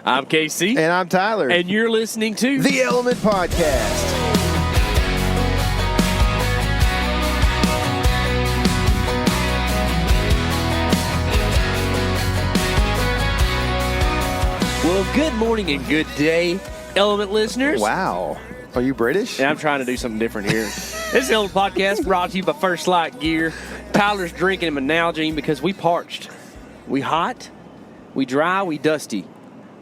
I'm KC. And I'm Tyler. And you're listening to The Element Podcast. Well, good morning and good day, Element listeners. Wow. Are you British? And I'm trying to do something different here. This is the Element Podcast brought to you by First Light Gear. Tyler's drinking him a Nalgene because we parched. We hot, we dry, we dusty.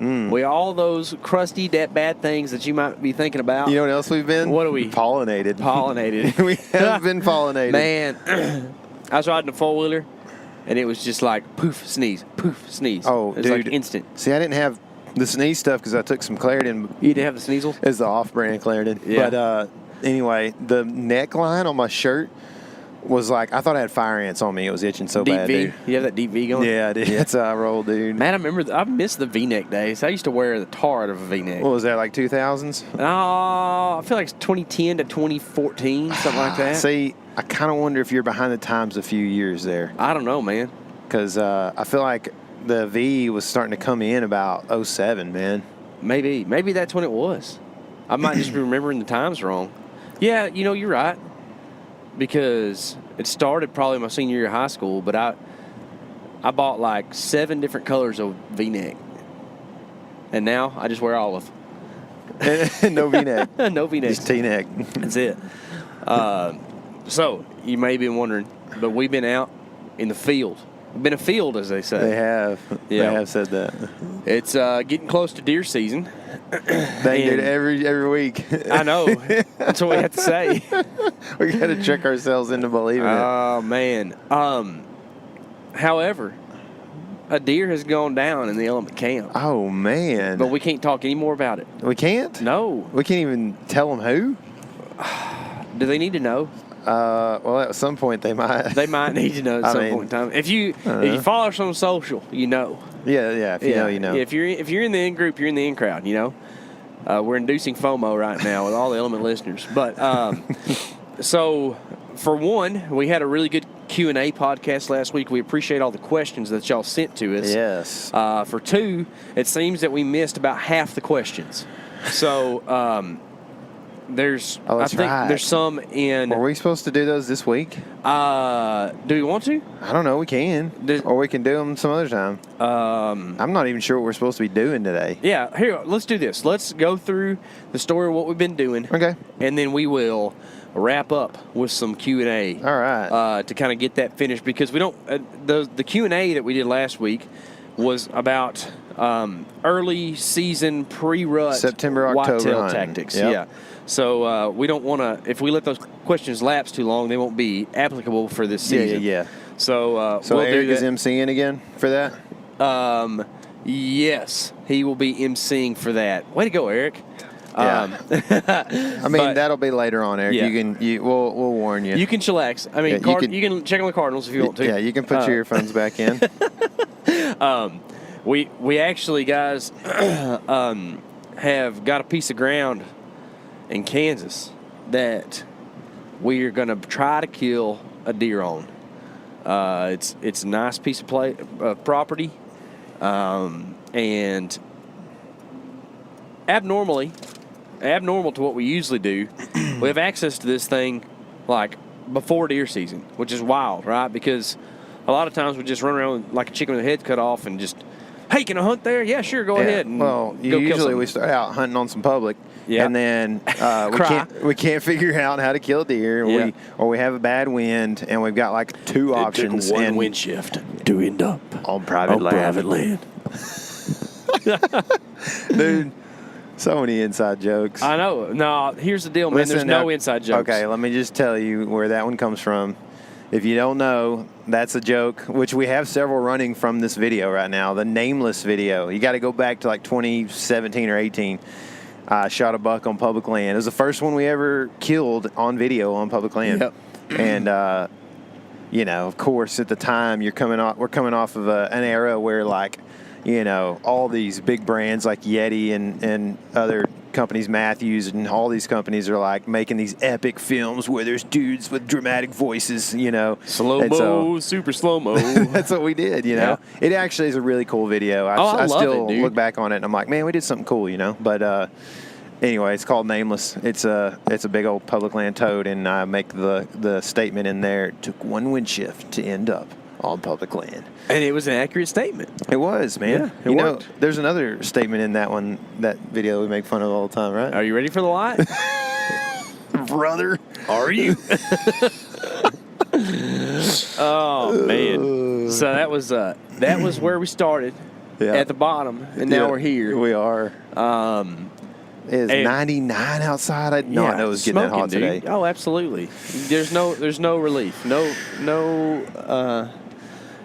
We all those crusty, bad things that you might be thinking about. You know what else we've been? What are we? Pollinated. We have been pollinated. Man, I was riding a four-wheeler, and it was just like poof, sneeze, poof, sneeze. Oh, it was dude. like instant. See, I didn't have the sneeze stuff because I took some Claritin. You didn't have the sneezels? It's the off-brand Claritin. Yeah. But anyway, the neckline on my shirt was like, I thought I had fire ants on me. It was itching so bad, dude. You have that deep V going? Yeah, I did. That's how I roll, dude. Man, I miss the V-neck days. I used to wear the tar out of a V-neck. What was that, like 2000s? I feel like it's 2010 to 2014, something like that. See, I kind of wonder if you're behind the times a few years there. I don't know, man. Because I feel like the V was starting to come in about 07, man. Maybe that's when it was. I might just be remembering the times wrong. Yeah, you're right. Because it started probably my senior year of high school, but I bought like 7 different colors of V-neck. And now I just wear olive. No V-neck. No V-neck. Just T-neck. That's it. So, you may be wondering, but we've been out in the field. We've been afield, as they say. They have. Yeah. They have said that. It's getting close to deer season. They do it every week. I know. That's what we have to say. We got to trick ourselves into believing it. Oh, man. However, a deer has gone down in the Element camp. Oh, man. But we can't talk any more about it. We can't? No. We can't even tell them who? Do they need to know? Well, at some point they might. They might need to know at some point in time. If you follow us on social, you know. Yeah. If you know, you know. If you're in the in group, you're in the in crowd. We're inducing FOMO right now with all the Element listeners. But so for one, we had a really good Q&A podcast last week. We appreciate all the questions that y'all sent to us. Yes. For two, it seems that we missed about half the questions. So there's some in. Are we supposed to do those this week? Do we want to? I don't know. We can. Or we can do them some other time. I'm not even sure what we're supposed to be doing today. Yeah. Here, let's do this. Let's go through the story of what we've been doing. Okay. And then we will wrap up with some Q&A. All right. To kind of get that finished, because we don't. The Q&A that we did last week was about early season pre-rut September, October whitetail hunting. tactics. Yep. Yeah. So we don't want to. If we let those questions lapse too long, they won't be applicable for this season. Yeah. So we'll Eric do that. is emceeing again for that? Yes, he will be emceeing for that. Way to go, Eric. Yeah. I mean, that'll be later on, Eric. Yeah. We'll warn you. You can chillax. I mean, you can check on the Cardinals if you want to. Yeah, you can put your earphones back in. We actually, guys, have got a piece of ground in Kansas that we are going to try to kill a deer on. It's a nice piece of property, and abnormal to what we usually do, we have access to this thing like before deer season, which is wild, right? Because a lot of times we just run around like a chicken with a head cut off and just, hey, can I hunt there? Yeah, sure, go ahead. And usually we start out hunting on some public, and then we can't figure out how to kill deer, or we have a bad wind, and we've got like 2 options. Took one wind shift to end up on private land. Dude, so many inside jokes. I know. No, here's the deal, man. There's no inside jokes. Okay, let me just tell you where that one comes from. If you don't know, that's a joke, which we have several running from this video right now, the nameless video. You got to go back to like 2017 or 18. I shot a buck on public land. It was the first one we ever killed on video on public land. Yep. And, of course, at the time, we're coming off of an era where, like, all these big brands like Yeti and other companies, Matthews and all these companies are like making these epic films where there's dudes with dramatic voices, you know. Slow-mo, super slow-mo. That's what we did, you know. Yeah. It actually is a really cool video. I I love still it, dude. look back on it and I'm like, man, we did something cool, you know. But anyway, it's called Nameless. It's a big old public land toad, and I make the statement in there, it took one wind shift to end up on public land. And it was an accurate statement. It was, man. Yeah, it you worked. know, there's another statement in that video we make fun of all the time, right? Are you ready for the LITE? Brother. Are you? Oh, man. So that was where we started, at the bottom, and now we're here. We are. It is 99 outside. I did not know it was getting that hot today. Oh, absolutely. There's no relief. No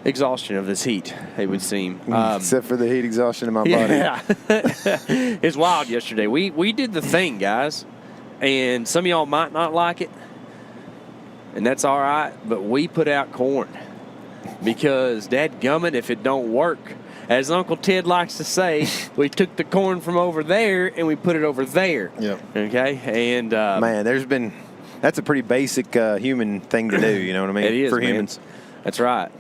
exhaustion of this heat, it would seem. Except for the heat exhaustion in my body. Yeah. It's wild yesterday. We did the thing, guys, and some of y'all might not like it, and that's all right, but we put out corn because, dadgummit, if it don't work, as Uncle Ted likes to say, we took the corn from over there and we put it over there. Yep. Okay? And man, that's a pretty basic human thing to do, you know what I mean? It is, for man. humans. That's right.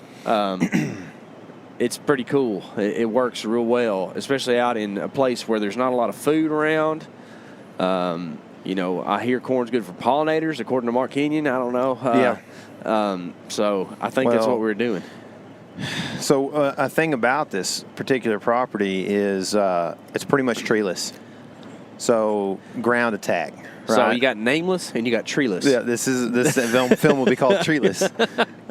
It's pretty cool. It works real well, especially out in a place where there's not a lot of food around. You know, I hear corn's good for pollinators, according to Mark Kenyon. I don't know. So I think that's what we're doing. So a thing about this particular property is it's pretty much treeless. So ground attack. Right? So you got nameless and you got treeless. Yeah, this film will be called Treeless.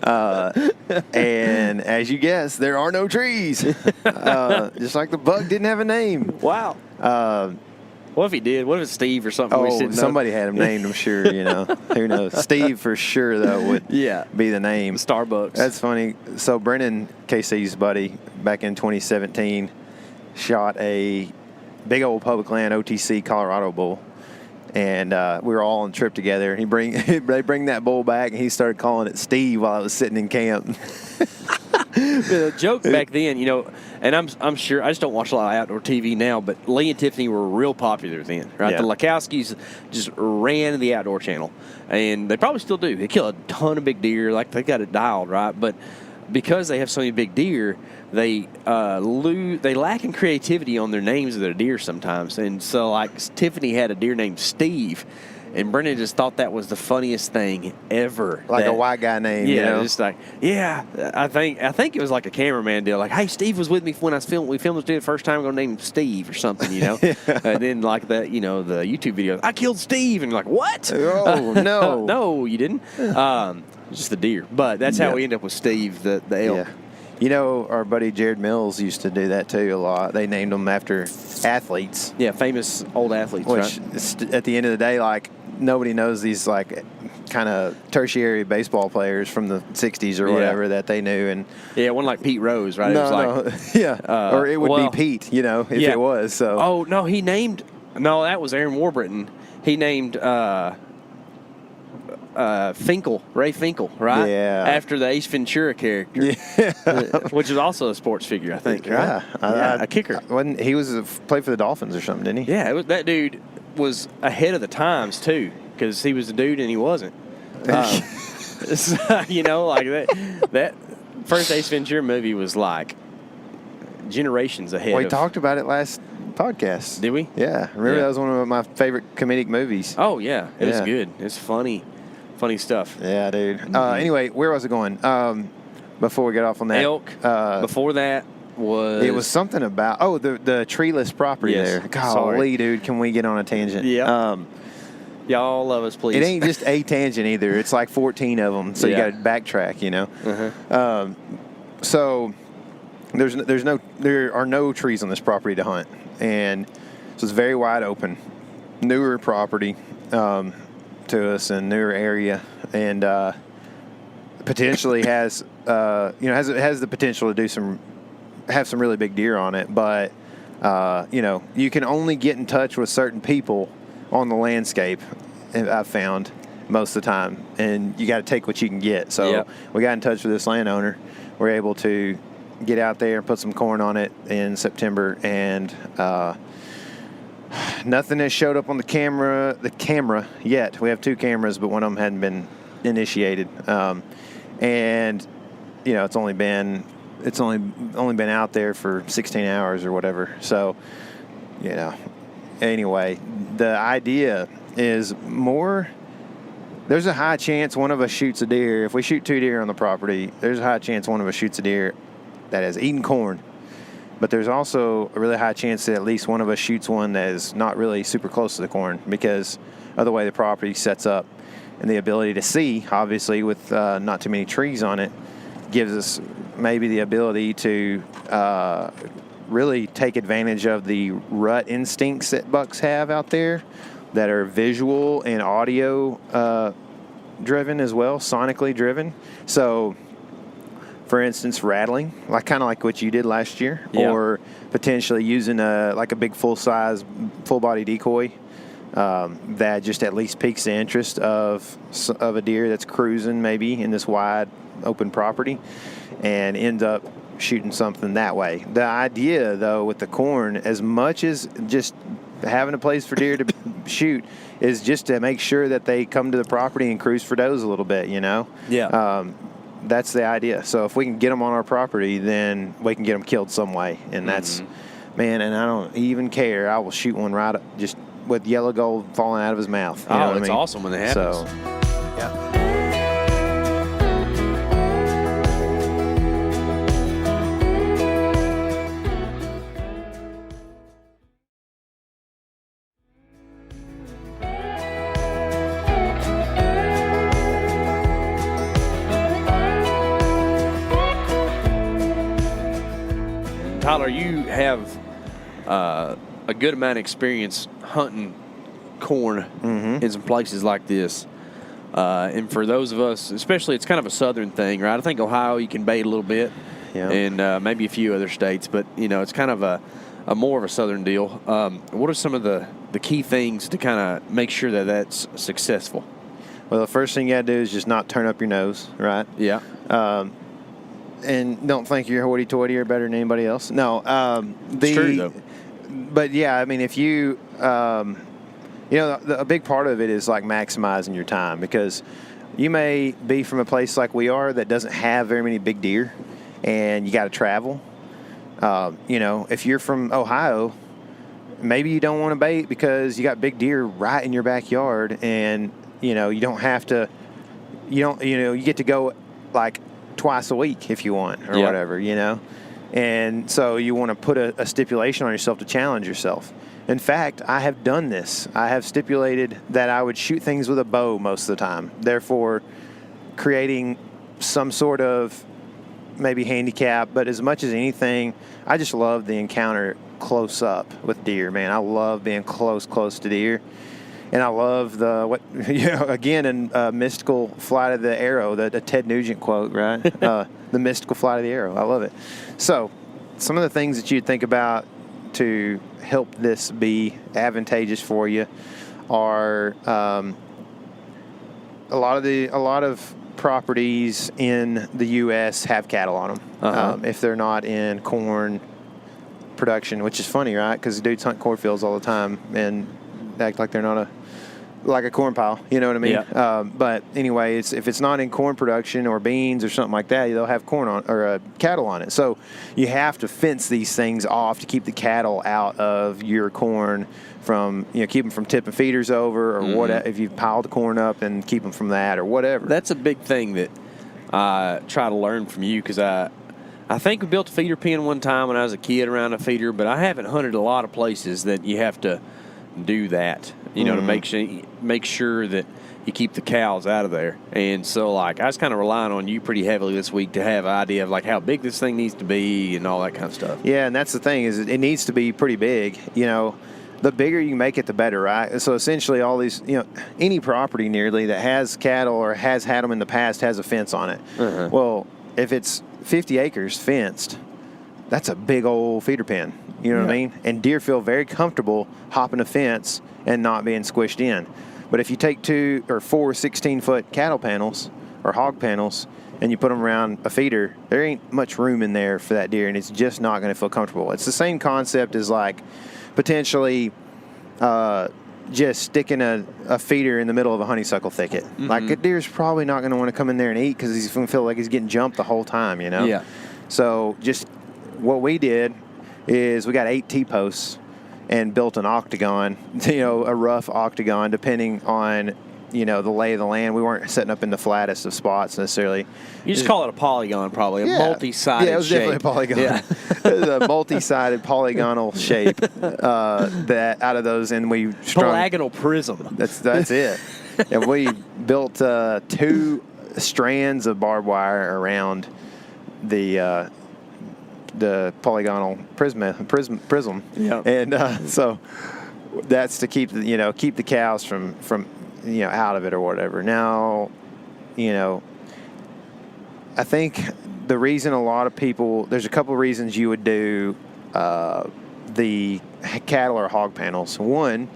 And as you guess, there are no trees. Just like the bug didn't have a name. Wow. What if he did? What if it's Steve or something? Oh, somebody had him named, I'm sure, you know. Who knows? Steve for sure, though, would be the name. Starbucks. That's funny. So Brennan, KC's buddy, back in 2017, shot a big old public land OTC Colorado bull. And we were all on a trip together. They bring that bull back, and he started calling it Steve while I was sitting in camp. The joke back then, you know, and I'm sure, I just don't watch a lot of outdoor TV now, but Lee and Tiffany were real popular then, right? Yeah. The Lakowskis just ran the outdoor channel, and they probably still do. They kill a ton of big deer, like they got it dialed, right? But because they have so many big deer, they lack in creativity on their names of their deer sometimes. And so, like, Tiffany had a deer named Steve, and Brendan just thought that was the funniest thing ever. Like a white guy name, yeah, you know? just like, yeah. I think it was like a cameraman deal. Like, hey, Steve was with me when we filmed this deer the first time. I'm going to name him Steve or something, you know? And then, like, the YouTube video, I killed Steve. And you're like, what? Oh, no. No, you didn't. Just the deer. But that's how we end up with Steve, the elk. Yeah. You know, our buddy Jared Mills used to do that too a lot. They named them after athletes. Yeah, famous old athletes, which right? At the end of the day, like, nobody knows these, like, kind of tertiary baseball players from the 60s or whatever that they knew. And yeah, it wasn't like Pete Rose, right? No, or it would be Pete, you know, if it was. So. Oh, no, that was Aaron Warburton. He named Finkel, Ray Finkel, right? Yeah. After the Ace Ventura character, which is also a sports figure, I think, right? Yeah, a kicker. He played for the Dolphins or something, didn't he? Yeah, that dude was ahead of the times too, because he was the dude and he wasn't. So, you know, like that first Ace Ventura movie was like generations ahead. We talked about it last podcast. Did we? Yeah. Remember that was one of my favorite comedic movies. Oh yeah, it was good. It's funny stuff. Yeah, dude. Anyway, where was it going? Before we get off on that, elk. Before that was it was something about the treeless property there. Golly, dude, can we get on a tangent? Yeah. Y'all love us, please. It ain't just a tangent either. It's like 14 of them, so you got to backtrack. You know. So there are no trees on this property to hunt, and so it's very wide open, newer property to us, and newer area, and potentially has the potential to have some really big deer on it, but you can only get in touch with certain people on the landscape, I've found most of the time, and you got to take what you can get. So we got in touch with this landowner. We're able to get out there and put some corn on it in September, and Nothing has showed up on the camera yet. We have 2 cameras, but one of them hadn't been initiated. And it's only been out there for 16 hours or whatever. So, anyway, the idea is more. There's a high chance one of us shoots a deer. If we shoot 2 deer on the property, there's a high chance one of us shoots a deer that has eaten corn. But there's also a really high chance that at least one of us shoots one that is not really super close to the corn because of the way the property sets up. And the ability to see, obviously, with not too many trees on it, gives us maybe the ability to really take advantage of the rut instincts that bucks have out there that are visual and audio driven as well, sonically driven. So, for instance, rattling, kind of like what you did last year, or potentially using a big full-size, full-body decoy that just at least piques the interest of a deer that's cruising maybe in this wide open property and ends up shooting something that way. The idea, though, with the corn, as much as just having a place for deer to shoot, is just to make sure that they come to the property and cruise for does a little bit, Yeah. That's the idea. So if we can get them on our property, then we can get them killed some way. And that's, man, and I don't even care. I will shoot one right just with yellow gold falling out of his mouth. You know what it's I mean? awesome when it happens. So, yeah. Tyler, you have a good amount of experience hunting corn in some places like this. And for those of us, especially, it's kind of a southern thing, right? I think Ohio you can bait a little bit, and maybe a few other states, but, it's kind of a more of a southern deal. What are some of the key things to kind of make sure that that's successful? Well, the first thing you got to do is just not turn up your nose, right? Yeah. And don't think you're hoity-toity or better than anybody else. No. It's true, though. But, yeah, I mean, if you, a big part of it is, maximizing your time because you may be from a place like we are that doesn't have very many big deer and you got to travel. If you're from Ohio, maybe you don't want to bait because you got big deer right in your backyard and, you don't have to, you get to go, twice a week if you want or whatever, and so you want to put a stipulation on yourself to challenge yourself. In fact, I have done this. I have stipulated that I would shoot things with a bow most of the time, therefore creating some sort of maybe handicap, but as much as anything, I just love the encounter close up with deer, man. I love being close to deer. And I love again, in Mystical Flight of the Arrow, the Ted Nugent quote, right? The mystical flight of the arrow. I love it. So some of the things that you'd think about to help this be advantageous for you are a lot of properties in the U.S. have cattle on them if they're not in corn production, which is funny, right? Because dudes hunt cornfields all the time and act like they're not like a corn pile, you know what I mean? Yeah. But anyway, if it's not in corn production or beans or something like that, they'll have corn on or cattle on it. So you have to fence these things off to keep the cattle out of your corn from, keep them from tipping feeders over or whatever. If you've piled the corn up and keep them from that or whatever. That's a big thing that I try to learn from you because I think we built a feeder pen one time when I was a kid around a feeder, but I haven't hunted a lot of places that you have to do that, to make sure that you keep the cows out of there. And so, I was kind of relying on you pretty heavily this week to have an idea of, how big this thing needs to be and all that kind of stuff. Yeah, and that's the thing is it needs to be pretty big. The bigger you make it, the better, right? So essentially all these, any property nearly that has cattle or has had them in the past has a fence on it. Well, if it's 50 acres fenced, that's a big old feeder pen. You know what I mean? And deer feel very comfortable hopping a fence and not being squished in. But if you take 2 or 4 16-foot cattle panels or hog panels and you put them around a feeder, there ain't much room in there for that deer, and it's just not going to feel comfortable. It's the same concept as potentially just sticking a feeder in the middle of a honeysuckle thicket. Mm-hmm. Like, a deer's probably not going to want to come in there and eat because he's going to feel like he's getting jumped the whole time, you know? Yeah. So just what we did is we got 8 T-posts and built an octagon, you know, a rough octagon, depending on, you know, the lay of the land. We weren't setting up in the flattest of spots necessarily. You just call it a polygon, probably, a multi-sided shape. Yeah, it was definitely a polygon. Yeah. It was a multi-sided polygonal shape that out of those, and we strung. Pelagonal prism. That's it. And we built 2 strands of barbed wire around the polygonal prism. Yeah. And so that's to keep the cows from out of it or whatever. Now, I think the reason a lot of people, there's a couple of reasons you would do the cattle or hog panels. One,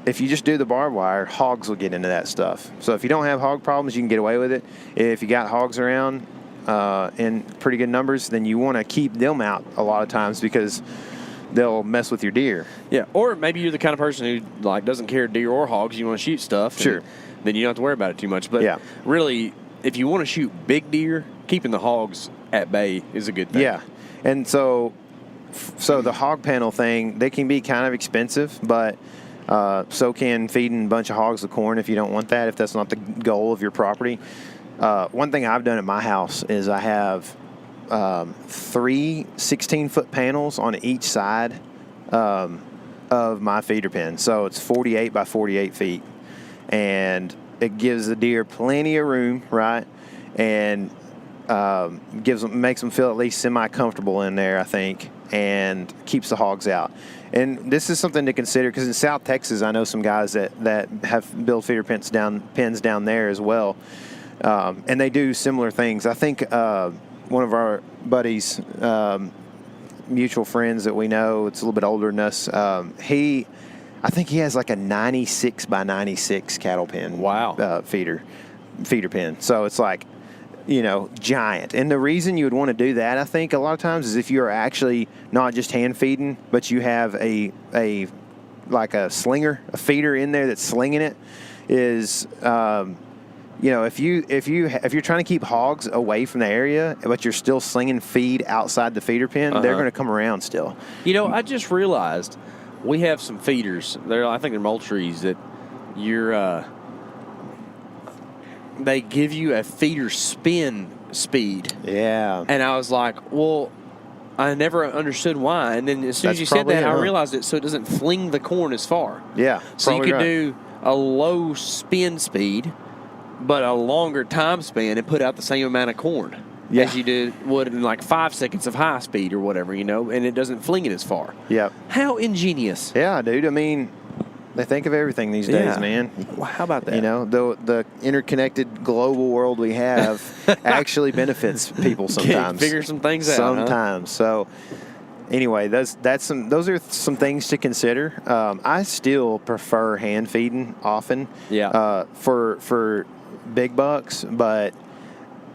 if you just do the barbed wire, hogs will get into that stuff. So if you don't have hog problems, you can get away with it. If you got hogs around in pretty good numbers, then you want to keep them out a lot of times because they'll mess with your deer. Yeah, or maybe you're the kind of person who doesn't care deer or hogs. You want to shoot stuff. Sure. Then you don't have to worry about it too much. But really, if you want to shoot big deer, keeping the hogs at bay is a good thing. Yeah, and so the hog panel thing, they can be kind of expensive, but so can feeding a bunch of hogs with corn if you don't want that, if that's not the goal of your property. One thing I've done at my house is I have 3 16-foot panels on each side of my feeder pen. So it's 48 by 48 feet. And it gives the deer plenty of room, right? And makes them feel at least semi-comfortable in there, I think, and keeps the hogs out. And this is something to consider because in South Texas, I know some guys that have built feeder pens down there as well. And they do similar things. I think one of our buddies, mutual friends that we know, it's a little bit older than us, I think he has like a 96 by 96 cattle pen. Wow. Feeder pen. So it's like, giant. And the reason you would want to do that, I think, a lot of times is if you're actually not just hand feeding, but you have a slinger, a feeder in there that's slinging it, is if you're trying to keep hogs away from the area, but you're still slinging feed outside the feeder pen, they're going to come around still. I just realized we have some feeders. I think they're Moultries that they give you a feeder spin speed. Yeah. And I was like, well, I never understood why. And then as soon as you said that, I realized it so it doesn't fling the corn as far. Yeah. So you could do a low spin speed, but a longer time span and put out the same amount of corn as you would in like 5 seconds of high speed or whatever, and it doesn't fling it as far. Yeah. How ingenious. Yeah, dude. I mean, they think of everything these days, man. Well, how about that? The interconnected global world we have actually benefits people sometimes. Figure some things out. Sometimes. So anyway, those are some things to consider. I still prefer hand feeding often. Yeah. For big bucks, but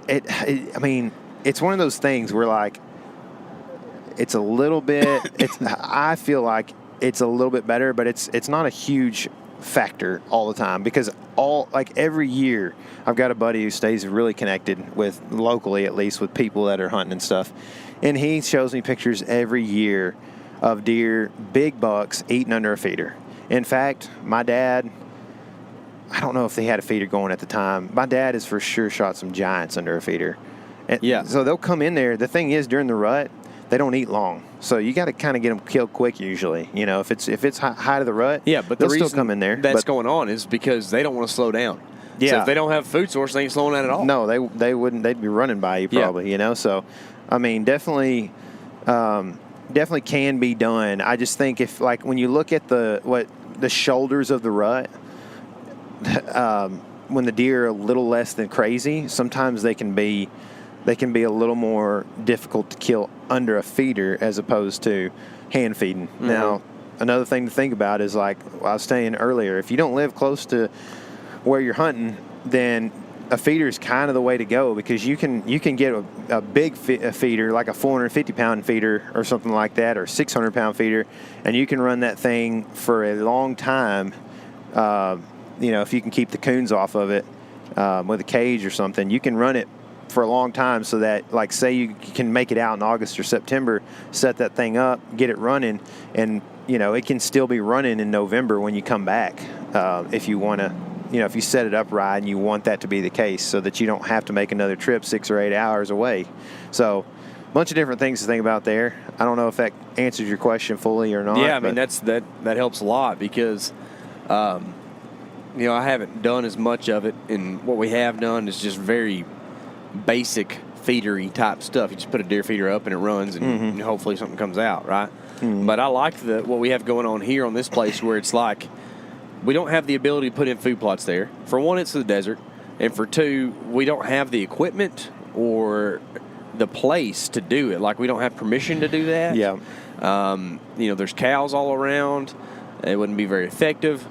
it's one of those things where like it's a little bit. I feel like it's a little bit better, but it's not a huge factor all the time because every year I've got a buddy who stays really connected with locally, at least with people that are hunting and stuff, and he shows me pictures every year of deer, big bucks eating under a feeder. In fact, my dad, I don't know if they had a feeder going at the time. My dad has for sure shot some giants under a feeder. And so they'll come in there. The thing is, during the rut, they don't eat long. So you got to kind of get them killed quick usually. If it's high to the rut, but they'll the reason still come in there. That's going on is because they don't want to slow down. Yeah. So if they don't have a food source, they ain't slowing down at all. No, they wouldn't. They'd be running by you probably, So, I mean, definitely can be done. I just think if when you look at the shoulders of the rut, when the deer are a little less than crazy, sometimes they can be a little more difficult to kill under a feeder as opposed to hand feeding. Mm-hmm. Now, another thing to think about is I was saying earlier, if you don't live close to where you're hunting, then a feeder is kind of the way to go, because you can get a big feeder, like a 450-pound feeder or something like that, or 600-pound feeder, and you can run that thing for a long time. If you can keep the coons off of it with a cage or something, you can run it for a long time, so that, like, say you can make it out in August or September, set that thing up, get it running, and it can still be running in November when you come back, if you want to, if you set it up right and you want that to be the case, so that you don't have to make another trip 6 or 8 hours away. So a bunch of different things to think about there. I don't know if that answers your question fully or not. Yeah, I mean, that helps a lot, because I haven't done as much of it, and what we have done is just very basic feedery type stuff. You just put a deer feeder up and it runs, and hopefully something comes out, right? But I like what we have going on here on this place, where it's like we don't have the ability to put in food plots there. For one, it's the desert, and for two, we don't have the equipment or the place to do it. Like, we don't have permission to do that. Yeah. There's cows all around. It wouldn't be very effective.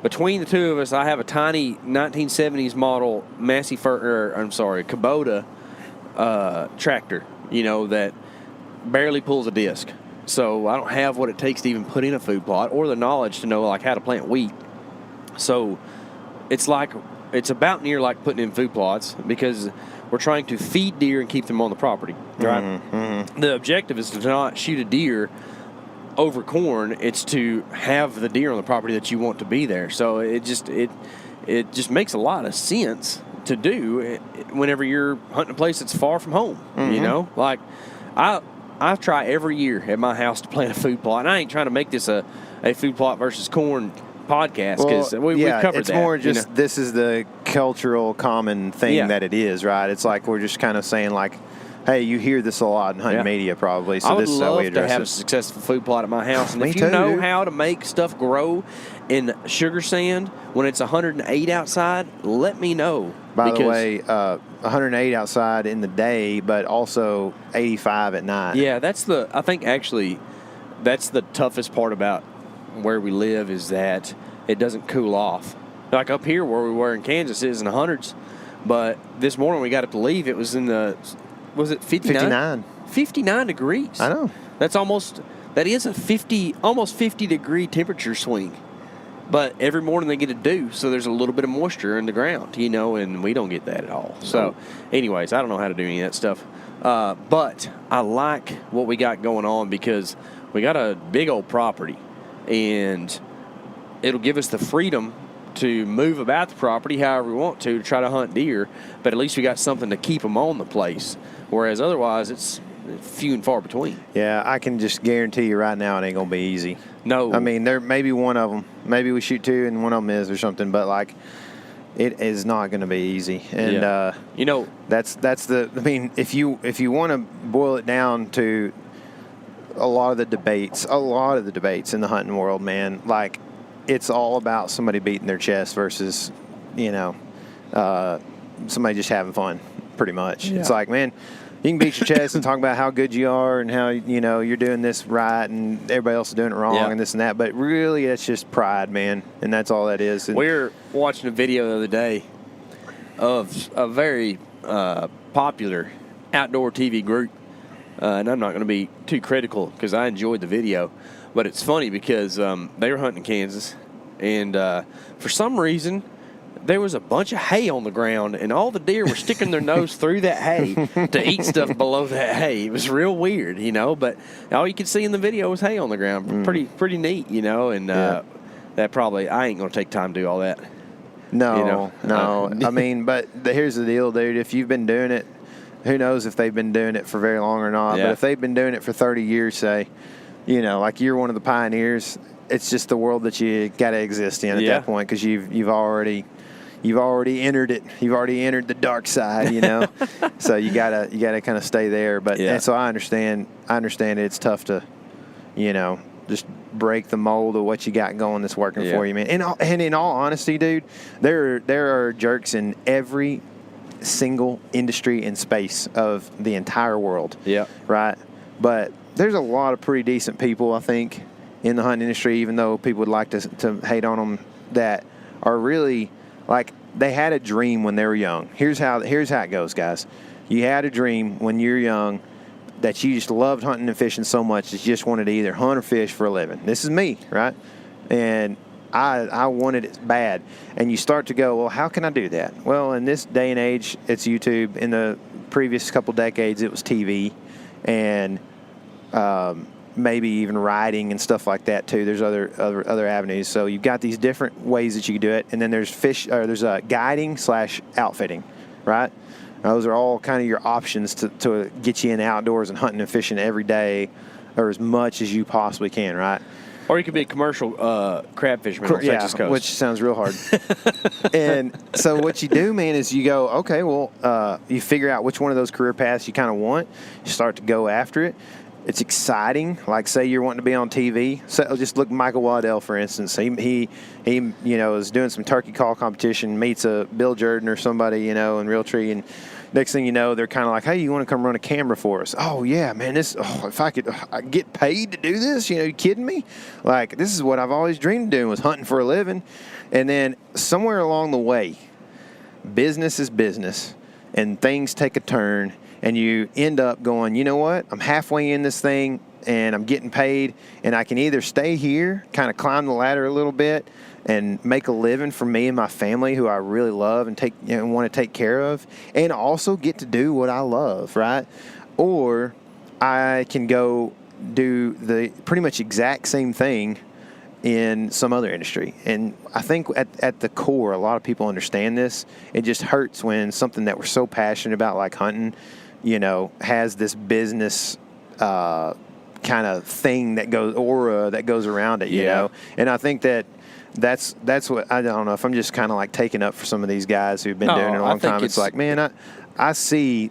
Between the two of us, I have a tiny 1970s model Kubota tractor, that barely pulls a disc. So I don't have what it takes to even put in a food plot, or the knowledge to know, like, how to plant wheat. So it's about near like putting in food plots, because we're trying to feed deer and keep them on the property, right? The objective is to not shoot a deer over corn. It's to have the deer on the property that you want to be there. So it just makes a lot of sense to do whenever you're hunting a place that's far from home. Like, I try every year at my house to plant a food plot, and I ain't trying to make this a food plot versus corn podcast, because we've covered it's that. It's more just this is the cultural common thing that it is, right? It's like we're just kind of saying, like, hey, you hear this a lot in hunting media, probably. So this is how we address it. I would love to have a successful food plot at my house. And if you know how to make stuff grow in sugar sand when it's 108 outside, let me know. By the way, 108 outside in the day, but also 85 at night. Yeah, I think actually that's the toughest part about where we live, is that it doesn't cool off. Like up here where we were in Kansas, it was in the hundreds. But this morning we got up to leave, it was in the... Was it 59? 59 degrees. I know. That is a almost 50 degree temperature swing. But every morning they get a dew, so there's a little bit of moisture in the ground, and we don't get that at all. So, anyways, I don't know how to do any of that stuff. But I like what we got going on, because we got a big old property, and it'll give us the freedom to move about the property however we want to try to hunt deer, but at least we got something to keep them on the place, whereas otherwise it's few and far between. Yeah, I can just guarantee you right now it ain't going to be easy. No. I mean, there may be one of them. Maybe we shoot two and one of them is or something, but, like, it is not going to be easy. And, that's the – I mean, if you want to boil it down to a lot of the debates in the hunting world, man, like, it's all about somebody beating their chest versus, somebody just having fun, pretty much. Yeah. It's like, man, you can beat your chest and talk about how good you are and how, you're doing this right and everybody else is doing it wrong and this and that. But really, it's just pride, man, and that's all that is. And we were watching a video the other day of a very popular outdoor TV group, and I'm not going to be too critical because I enjoyed the video. But it's funny because they were hunting in Kansas, and for some reason, there was a bunch of hay on the ground, and all the deer were sticking their nose through that hay to eat stuff below that hay. It was real weird, but all you could see in the video was hay on the ground. Pretty neat, and that probably, I ain't going to take time to do all that. No. I mean, but here's the deal, dude. If you've been doing it, who knows if they've been doing it for very long or not, but if they've been doing it for 30 years, say, like you're one of the pioneers, it's just the world that you got to exist in at that point, because you've already entered it. You've already entered the dark side, So you gotta kind of stay there. But and so I understand it's tough to, just break the mold of what you got going that's working for you, man. And in all honesty, dude, there are jerks in every single industry and space of the entire world. Yeah. Right. But there's a lot of pretty decent people, I think, in the hunting industry, even though people would like to hate on them, that are really like they had a dream when they were young. Here's how it goes, guys. You had a dream when you're young that you just loved hunting and fishing so much that you just wanted to either hunt or fish for a living. This is me, right? And I wanted it bad. And you start to go, well, how can I do that? Well, in this day and age, it's YouTube. In the previous couple decades, it was TV and maybe even riding and stuff like that too. There's other avenues. So you've got these different ways that you can do it. And then there's guiding / outfitting, right? Those are all kind of your options to get you in outdoors and hunting and fishing every day or as much as you possibly can, right? Or you could be a commercial crab fisherman on Texas coast. Which sounds real hard. And so what you do, man, is you go, okay, well, you figure out which one of those career paths you kind of want. You start to go after it. It's exciting. Like, say you're wanting to be on TV. So just look, Michael Waddell, for instance. He is doing some turkey call competition, meets a Bill Jordan or somebody, in Realtree, and next thing you know, they're kind of like, hey, you want to come run a camera for us? Oh, yeah, man, if I could get paid to do this, you kidding me? Like, this is what I've always dreamed of doing, was hunting for a living. And then somewhere along the way, business is business, and things take a turn, and you end up going, you know what? I'm halfway in this thing, and I'm getting paid, and I can either stay here, kind of climb the ladder a little bit, and make a living for me and my family, who I really love and want to take care of, and also get to do what I love, right? Or I can go do the pretty much exact same thing in some other industry. And I think at the core, a lot of people understand this. It just hurts when something that we're so passionate about, like hunting, has this business kind of thing that goes around it, you know? And I think that's what, I don't know if I'm just kind of like taking up for some of these guys who've been doing it a long time. It's like, man, I see,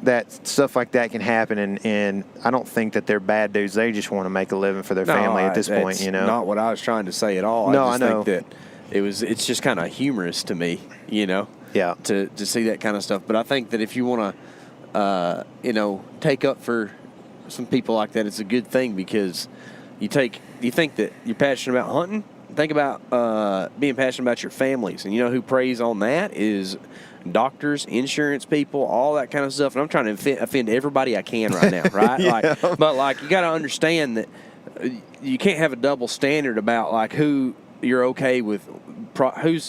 that stuff like that can happen, and I don't think that they're bad dudes. They just want to make a living for their family at this point, Not what I was trying to say at all. No, I know. think that it's just kind of humorous to me, Yeah. To see that kind of stuff. But I think that if you want to, take up for some people like that, it's a good thing, because you think that you're passionate about hunting. Think about being passionate about your families, and who preys on that is doctors, insurance people, all that kind of stuff. And I'm trying to offend everybody I can right now, right? Yeah. But you got to understand that you can't have a double standard about who you're okay with, who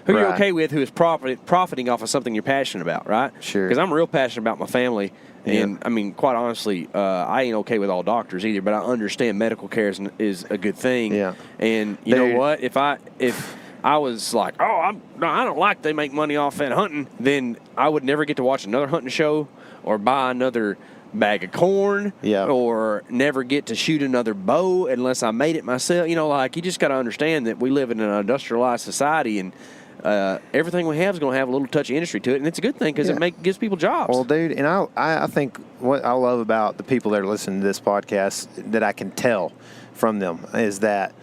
you're okay with, who is profiting off of something you're passionate about, right? Sure. Because I'm real passionate about my family. And, I mean, quite honestly, I ain't okay with all doctors either, but I understand medical care is a good thing. Yeah. And you know what? If I was like, I don't like they make money off that hunting, then I would never get to watch another hunting show or buy another bag of corn or never get to shoot another bow unless I made it myself. You just got to understand that we live in an industrialized society, and everything we have is going to have a little touch of industry to it, and it's a good thing because it gives people jobs. Well, dude, and I think what I love about the people that are listening to this podcast, that I can tell from them, is that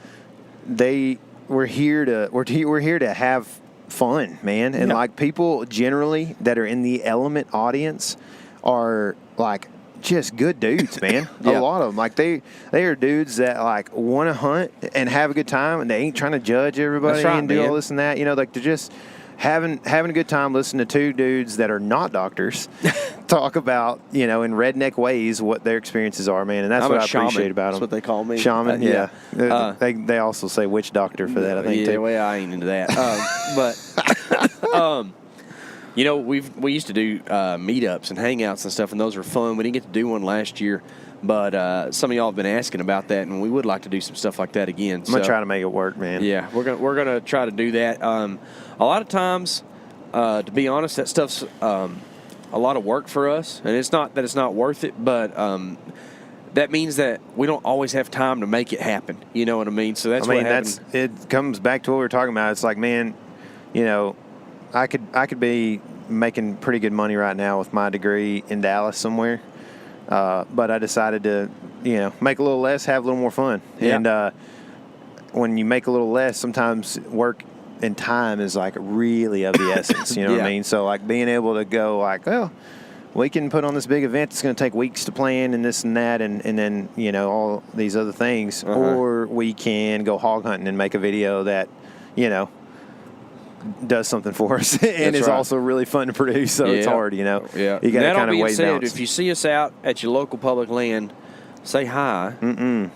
we're here to have fun, man. And people generally that are in the Element audience are just good dudes, man. A lot of them, they are dudes that want to hunt and have a good time, and they ain't trying to judge everybody and do all this and that. They're just having a good time listening to two dudes that are not doctors talk about, in redneck ways what their experiences are, man. And that's what I appreciate about them. That's what they call me. Shaman, yeah. They also say witch doctor for that, I think, too. Yeah, well, I ain't into that. We used to do meetups and hangouts and stuff, and those were fun. We didn't get to do one last year, but some of y'all have been asking about that, and we would like to do some stuff like that again. I'm gonna try to make it work, man. Yeah, we're gonna try to do that. A lot of times, to be honest, that stuff's a lot of work for us, and it's not that it's not worth it, but that means that we don't always have time to make it happen. You know what I mean? So it comes back to what we were talking about. It's like, man, I could be making pretty good money right now with my degree in Dallas somewhere, but I decided to, make a little less, have a little more fun. Yeah. And when you make a little less, sometimes work and time is really of the essence. You know what I mean? So being able to go well, we can put on this big event that's going to take weeks to plan and this and that and then, you know, all these other things. Or we can go hog hunting and make a video that, you know, does something for us and is also really fun to produce. So it's hard, you know. Yeah. You got to kind of wait and balance. If you see us out at your local public land, say hi,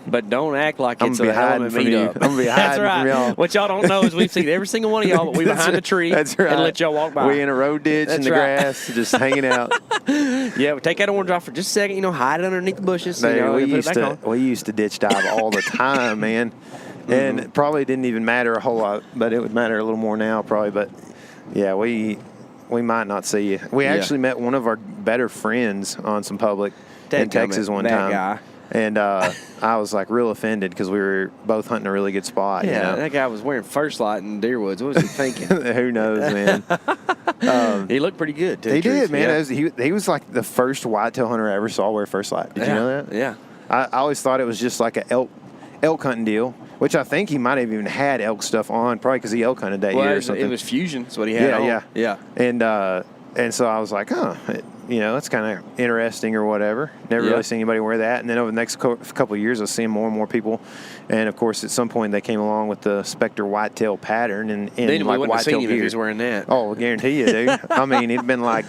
but don't act like it's a element meetup. I'm going to be hiding from y'all. What y'all don't know is we've seen every single one of y'all, but we behind the tree and let y'all walk by. We in a road ditch in the grass, just hanging out. Yeah, we take that orange off for just a second, you know, hide it underneath the bushes. Dude, you know, we used to ditch dive all the time, man. And it probably didn't even matter a whole lot, but it would matter a little more now probably. But, yeah, we might not see you. We actually met one of our better friends on some public in Texas one time. Guy. And I was like real offended because we were both hunting a really good spot. Yeah, you know? that guy was wearing First Light in Deerwoods. What was he thinking? Who knows, man? He looked pretty good, too. He did, man. Yeah. He was like the first whitetail hunter I ever saw wear First Light. Did you know that? Yeah. I always thought it was just like an elk hunting deal, which I think he might have even had elk stuff on, probably because he elk hunted that year or something. It was Fusion. That's what he had on. Yeah. And so I was like, you know, that's kind of interesting or whatever. Never really seen anybody wear that. And then over the next couple of years, I was seeing more and more people. And, of course, at some point they came along with the Spectre whitetail pattern. And then like we wouldn't have seen him if he gear. was wearing that. Oh, I guarantee you, dude. I mean, he'd been like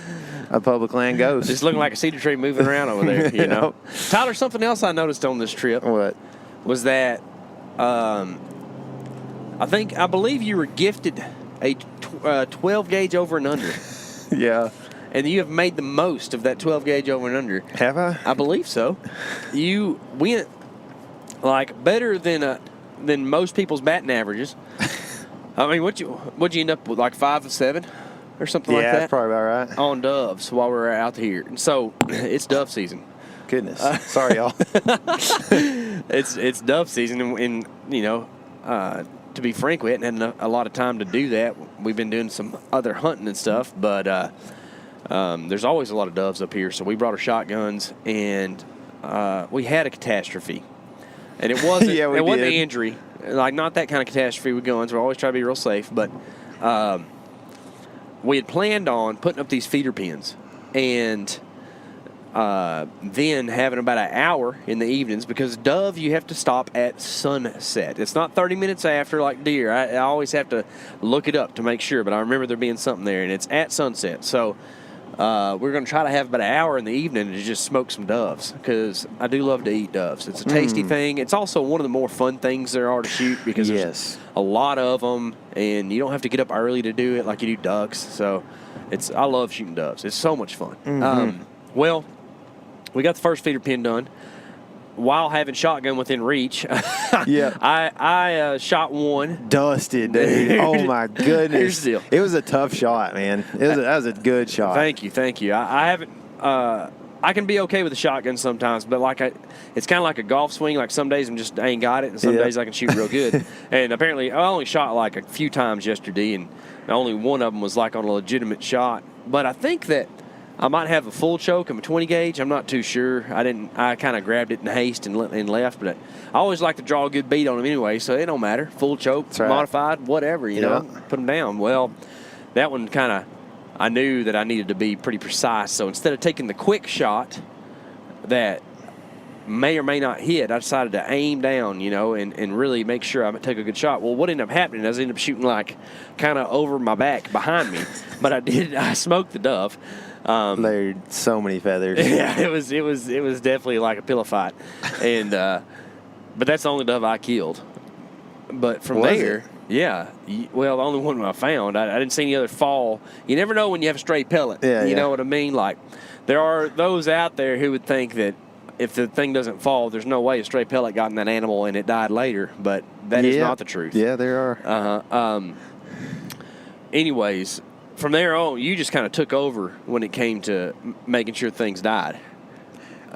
a public land ghost. Just looking like a cedar tree moving around over there, you know. Tyler, something else I noticed on this trip. What? Was that I believe you were gifted a 12 gauge over and under. Yeah. And you have made the most of that 12 gauge over and under. Have I? I believe so. You went like better than most people's batting averages. I mean, what'd you end up with, like 5 of 7 or something like that? Yeah, that's probably about right. On doves while we were out here. And so it's dove season. Goodness. Sorry, y'all. It's dove season, and you know, to be frank, we hadn't had a lot of time to do that. We've been doing some other hunting and stuff, but there's always a lot of doves up here. So we brought our shotguns, and we had a catastrophe, and it wasn't it wasn't an injury, like not that kind of catastrophe with guns. We always try to be real safe, but we had planned on putting up these feeder pins, and then having about an hour in the evenings, because dove you have to stop at sunset. It's not 30 minutes after like deer. I always have to look it up to make sure, but I remember there being something there, and it's at sunset. So we're going to try to have about an hour in the evening to just smoke some doves, because I do love to eat doves. It's a tasty thing. It's also one of the more fun things there are to shoot, because there's a lot of them, and you don't have to get up early to do it like you do ducks. So I love shooting doves. It's so much fun. Well, we got the first feeder pin done while having shotgun within reach. Yeah. I shot one. Dusted, dude. Oh, my goodness. Here's the deal. It was a tough shot, man. That was a good shot. Thank you. I haven't I can be okay with the shotgun sometimes, but it's kind of like a golf swing. Like some days I ain't got it, and some days I can shoot real good. And apparently I only shot like a few times yesterday, and only one of them was like on a legitimate shot. But I think that I might have a full choke of a 20 gauge. I'm not too sure. I kind of grabbed it in haste and left, but I always like to draw a good beat on them anyway, so it don't matter. Full choke, modified, whatever, you know, put them down. Well, that one I knew that I needed to be pretty precise. So instead of taking the quick shot that may or may not hit, I decided to aim down, you know, and really make sure I take a good shot. Well, what ended up happening is I ended up shooting like kind of over my back behind me, but I smoked the dove. There's so many feathers. Yeah, it was definitely like a pillow fight, and but that's the only dove I killed. But from there, well, the only one I found, I didn't see any other fall. You never know when you have a stray pellet. You know what I mean? Like, there are those out there who would think that if the thing doesn't fall, there's no way a stray pellet got in that animal and it died later. But that is not the truth. Yeah, there are. Anyways, from there on, you just kind of took over when it came to making sure things died.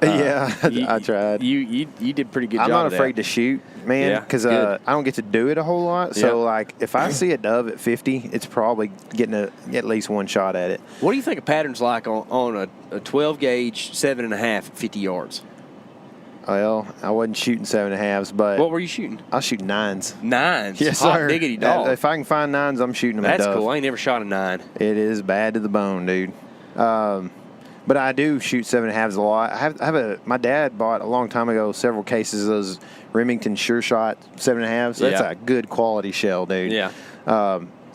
I tried. You did a pretty good job. I'm not afraid to shoot, man, because I don't get to do it a whole lot. So, like, if I see a dove at 50, it's probably getting at least one shot at it. What do you think a pattern's like on a 12 gauge 7.5 at 50 yards? Well, I wasn't shooting 7.5s, but what were you shooting? I was shooting 9s. 9s? Yes, hot sir. diggity dog. If I can find 9s, I'm shooting them. That's at dove. cool. I ain't never shot a 9. It is bad to the bone, dude. But I do shoot 7.5s a lot. My dad bought a long time ago several cases of those Remington Sure Shot 7.5s. That's a good quality shell, dude. Yeah.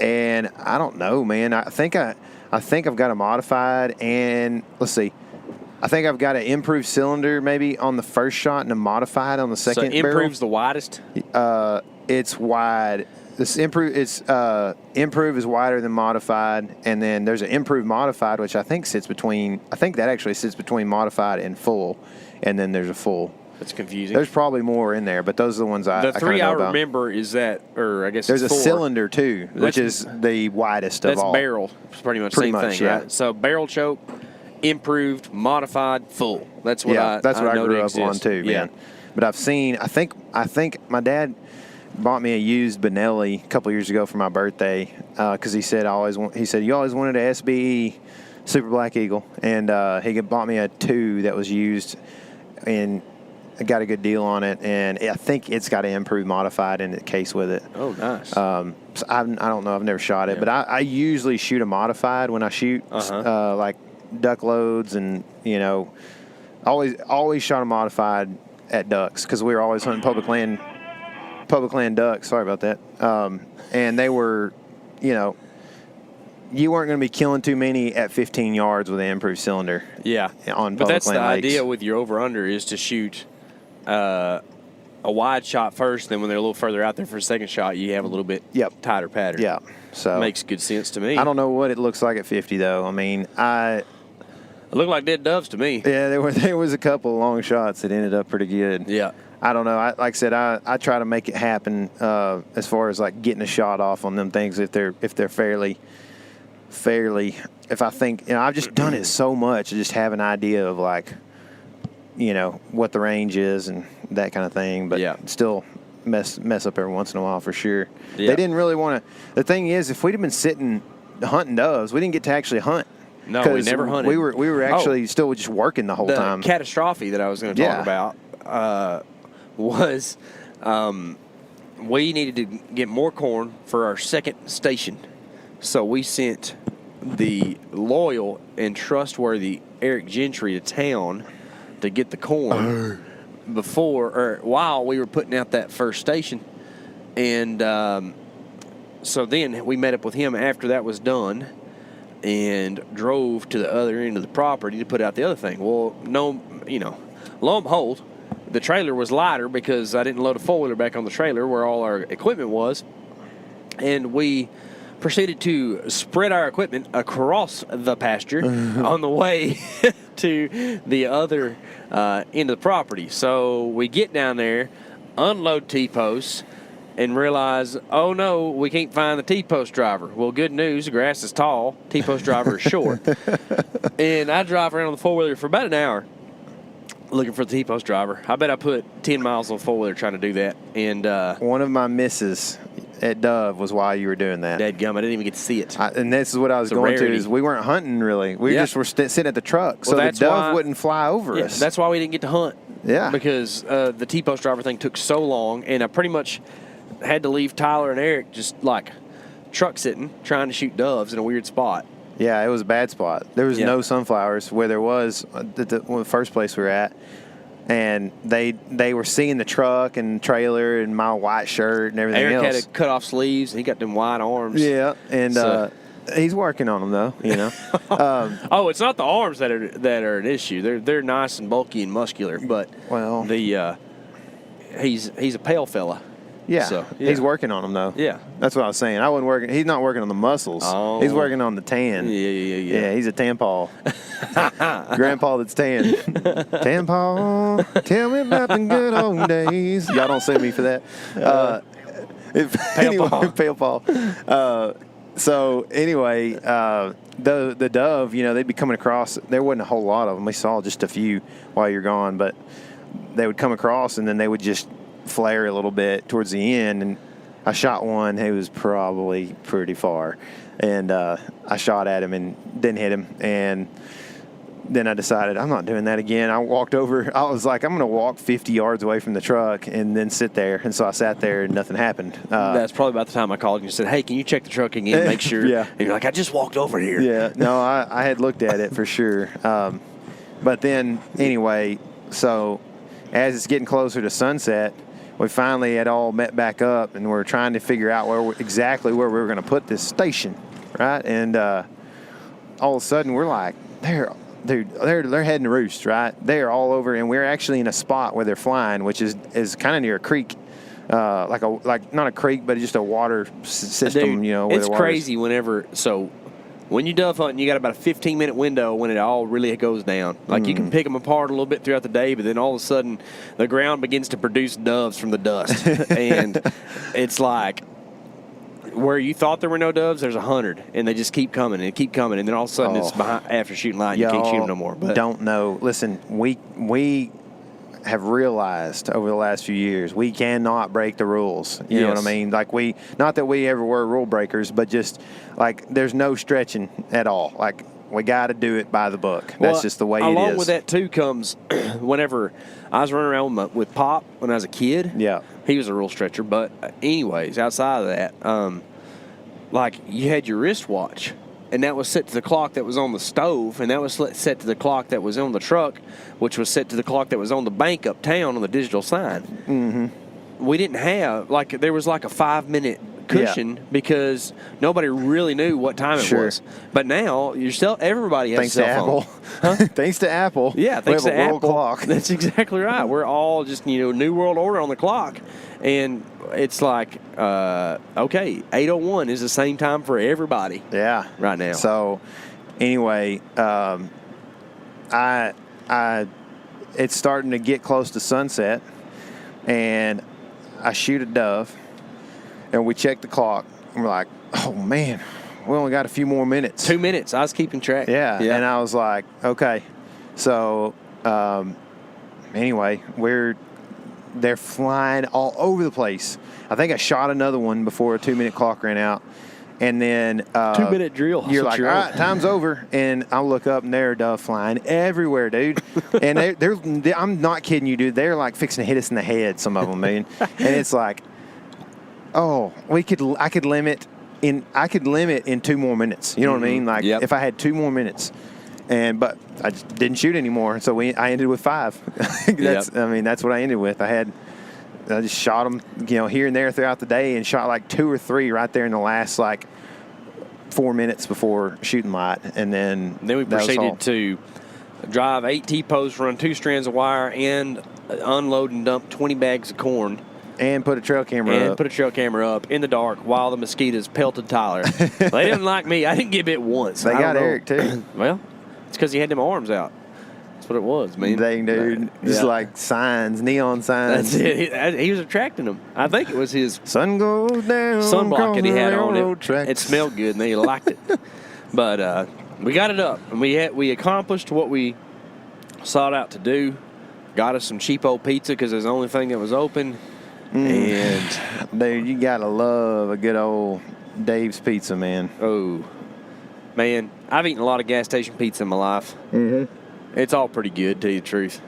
And I don't know, man. I think I've got a modified, and let's see. I think I've got an improved cylinder maybe on the first shot and a modified on the second barrel. So improve's the widest? It's wide. This improve is wider than modified, and then there's an improved modified, which I think that actually sits between modified and full, and then there's a full. That's confusing. There's probably more in there, but those are the ones I three know I about. remember is that, or I guess there's it's a four. cylinder too, which is the widest of all. That's barrel. It's pretty much the same thing, yeah. right? So barrel choke, improved, modified, full. That's what I know grew to up exist. on too, man. But I've seen. I think my dad bought me a used Benelli a couple years ago for my birthday because he said you always wanted an SBE Super Black Eagle, and he bought me a 2 that was used, and I got a good deal on it, and I think it's got an improved modified in the case with it. Oh, nice. So I don't know. I've never shot it, but I usually shoot a modified when I shoot like duck loads, and always shot a modified at ducks because we were always hunting public land ducks. Sorry about that. And they were, you weren't going to be killing too many at 15 yards with an improved cylinder. Yeah. On but public that's land the lakes. idea with your over-under is to shoot a wide shot first, then when they're a little further out there for a second shot, you have a little bit tighter pattern. Yeah. So makes good sense to me. I don't know what it looks like at 50 though. I mean, it looked like dead doves to me. Yeah, there was a couple of long shots that ended up pretty good. Yeah. I don't know. Like I said, I try to make it happen as far as like getting a shot off on them things if they're fairly. If I think I've just done it so much, I just have an idea of like, what the range is and that kind of thing. But still mess up every once in a while for sure. Yeah. They didn't really want to. The thing is, if we'd have been sitting hunting doves, we didn't get to actually hunt. No, we never hunted. We were actually still just working the whole time. The catastrophe that I was going to talk about was we needed to get more corn for our second station. So we sent the loyal and trustworthy Eric Gentry to town to get the corn while we were putting out that first station. And so then we met up with him after that was done and drove to the other end of the property to put out the other thing. Well, lo and behold, the trailer was lighter because I didn't load a four-wheeler back on the trailer where all our equipment was. And we proceeded to spread our equipment across the pasture on the way to the other end of the property. So we get down there, unload T-posts, and realize, oh no, we can't find the T-post driver. Well, good news, the grass is tall, T-post driver is short. And I drive around on the four-wheeler for about an hour looking for the T-post driver. I bet I put 10 miles on the four-wheeler trying to do that. And one of my misses at Dove was why you were doing that. Dadgum, I didn't even get to see it. And this is what I was going to, is we weren't hunting really. We just were sitting at the truck, so the dove wouldn't fly over us. That's why we didn't get to hunt. Yeah. Because the T-post driver thing took so long, and I pretty much had to leave Tyler and Eric just like truck sitting, trying to shoot doves in a weird spot. Yeah, it was a bad spot. There was no sunflowers where there was the first place we were at. And they were seeing the truck and trailer and my white shirt and everything else. Eric had cut off sleeves. And he got them wide arms. Yeah, and he's working on them though. Oh, it's not the arms that are an issue. They're nice and bulky and muscular. But he's a pale fella. Yeah, so, he's working on them though. Yeah, that's what I was saying. I wasn't working. He's not working on the muscles. Oh. He's working on the tan. Yeah. He's a tan-paw. Grandpa that's tan. Tan-paw, tell me about the good old days. Y'all don't sue me for that. Pale paw. So anyway, the dove, they'd be coming across. There wasn't a whole lot of them. We saw just a few while you're gone, but they would come across and then they would just flare a little bit towards the end, and I shot one who was probably pretty far, and I shot at him and didn't hit him, and then I decided I'm not doing that again. I walked over. I was like, I'm going to walk 50 yards away from the truck and then sit there. And so I sat there and nothing happened. That's probably about the time I called you and said, hey, can you check the truck again, make sure? Yeah. And you're like, I just walked over here. Yeah. No, I had looked at it for sure. But then, anyway, so as it's getting closer to sunset, we finally had all met back up, and we're trying to figure out exactly where we were going to put this station, right? And all of a sudden, we're like, they're heading to roost, right? They're all over, and we're actually in a spot where they're flying, which is kind of near a creek, like not a creek, but just a water system. Dude, you know, where it's the water's crazy when you dove hunt, you got about a 15-minute window when it all really goes down. Like, you can pick them apart a little bit throughout the day, but then all of a sudden, the ground begins to produce doves from the dust. And it's like, where you thought there were no doves, there's 100, and they just keep coming and keep coming. And then all of a sudden, it's behind, after shooting light, you can't shoot them no more. But don't know. Listen, we have realized over the last few years we cannot break the rules. You know what I mean? Like, not that we ever were rule breakers, but just like there's no stretching at all. Like, we got to do it by the book. That's just the way it is. Along with that too comes whenever I was running around with Pop when I was a kid. Yeah, he was a rule stretcher. But anyways, outside of that, like, you had your wristwatch. And that was set to the clock that was on the stove, and that was set to the clock that was on the truck, which was set to the clock that was on the bank uptown on the digital sign. Mm-hmm. We didn't have, like, there was like a 5-minute cushion because nobody really knew what time it was. But now, everybody has a cell phone. Huh? Thanks to Apple. Yeah, thanks to Apple. Clock. That's exactly right. We're all just, New World Order on the clock. And it's like, okay, 8:01 is the same time for everybody. Yeah, right now. So, anyway, it's starting to get close to sunset, and I shoot a dove, and we check the clock, and we're like, oh man, we only got a few more minutes. 2 minutes. I was keeping track. Yeah. And I was like, okay. So, anyway, they're flying all over the place. I think I shot another one before a 2-minute clock ran out. And then 2-minute drill. You're like, all right, time's over. And I look up, and they're dove flying everywhere, dude. And I'm not kidding you, dude. They're like fixing to hit us in the head, some of them, man. And it's like, oh, I could limit in 2 more minutes. You know what I mean? Like, if I had 2 more minutes. But I just didn't shoot anymore, so I ended with 5. That's what I ended with. I just shot them, here and there throughout the day, and shot like 2 or 3 right there in the last like 4 minutes before shooting light, and then we proceeded to drive 8 T-posts, run 2 strands of wire, and unload and dump 20 bags of corn. And put a trail camera up. In the dark while the mosquitoes pelted Tyler. They didn't like me. I didn't get bit once. They got Eric, too. Well, it's because he had them arms out. That's what it was, man. Dang, dude. Just like signs, neon signs. That's it. He was attracting them. I think it was his sun goes down sunblock that he had on it. Tracks. It smelled good, and they liked it. But we got it up, and we accomplished what we sought out to do. Got us some cheap old pizza because it was the only thing that was open. And dude, you gotta love a good old Dave's Pizza, man. Oh, man, I've eaten a lot of gas station pizza in my life. Mm-hmm. It's all pretty good, to tell you the truth.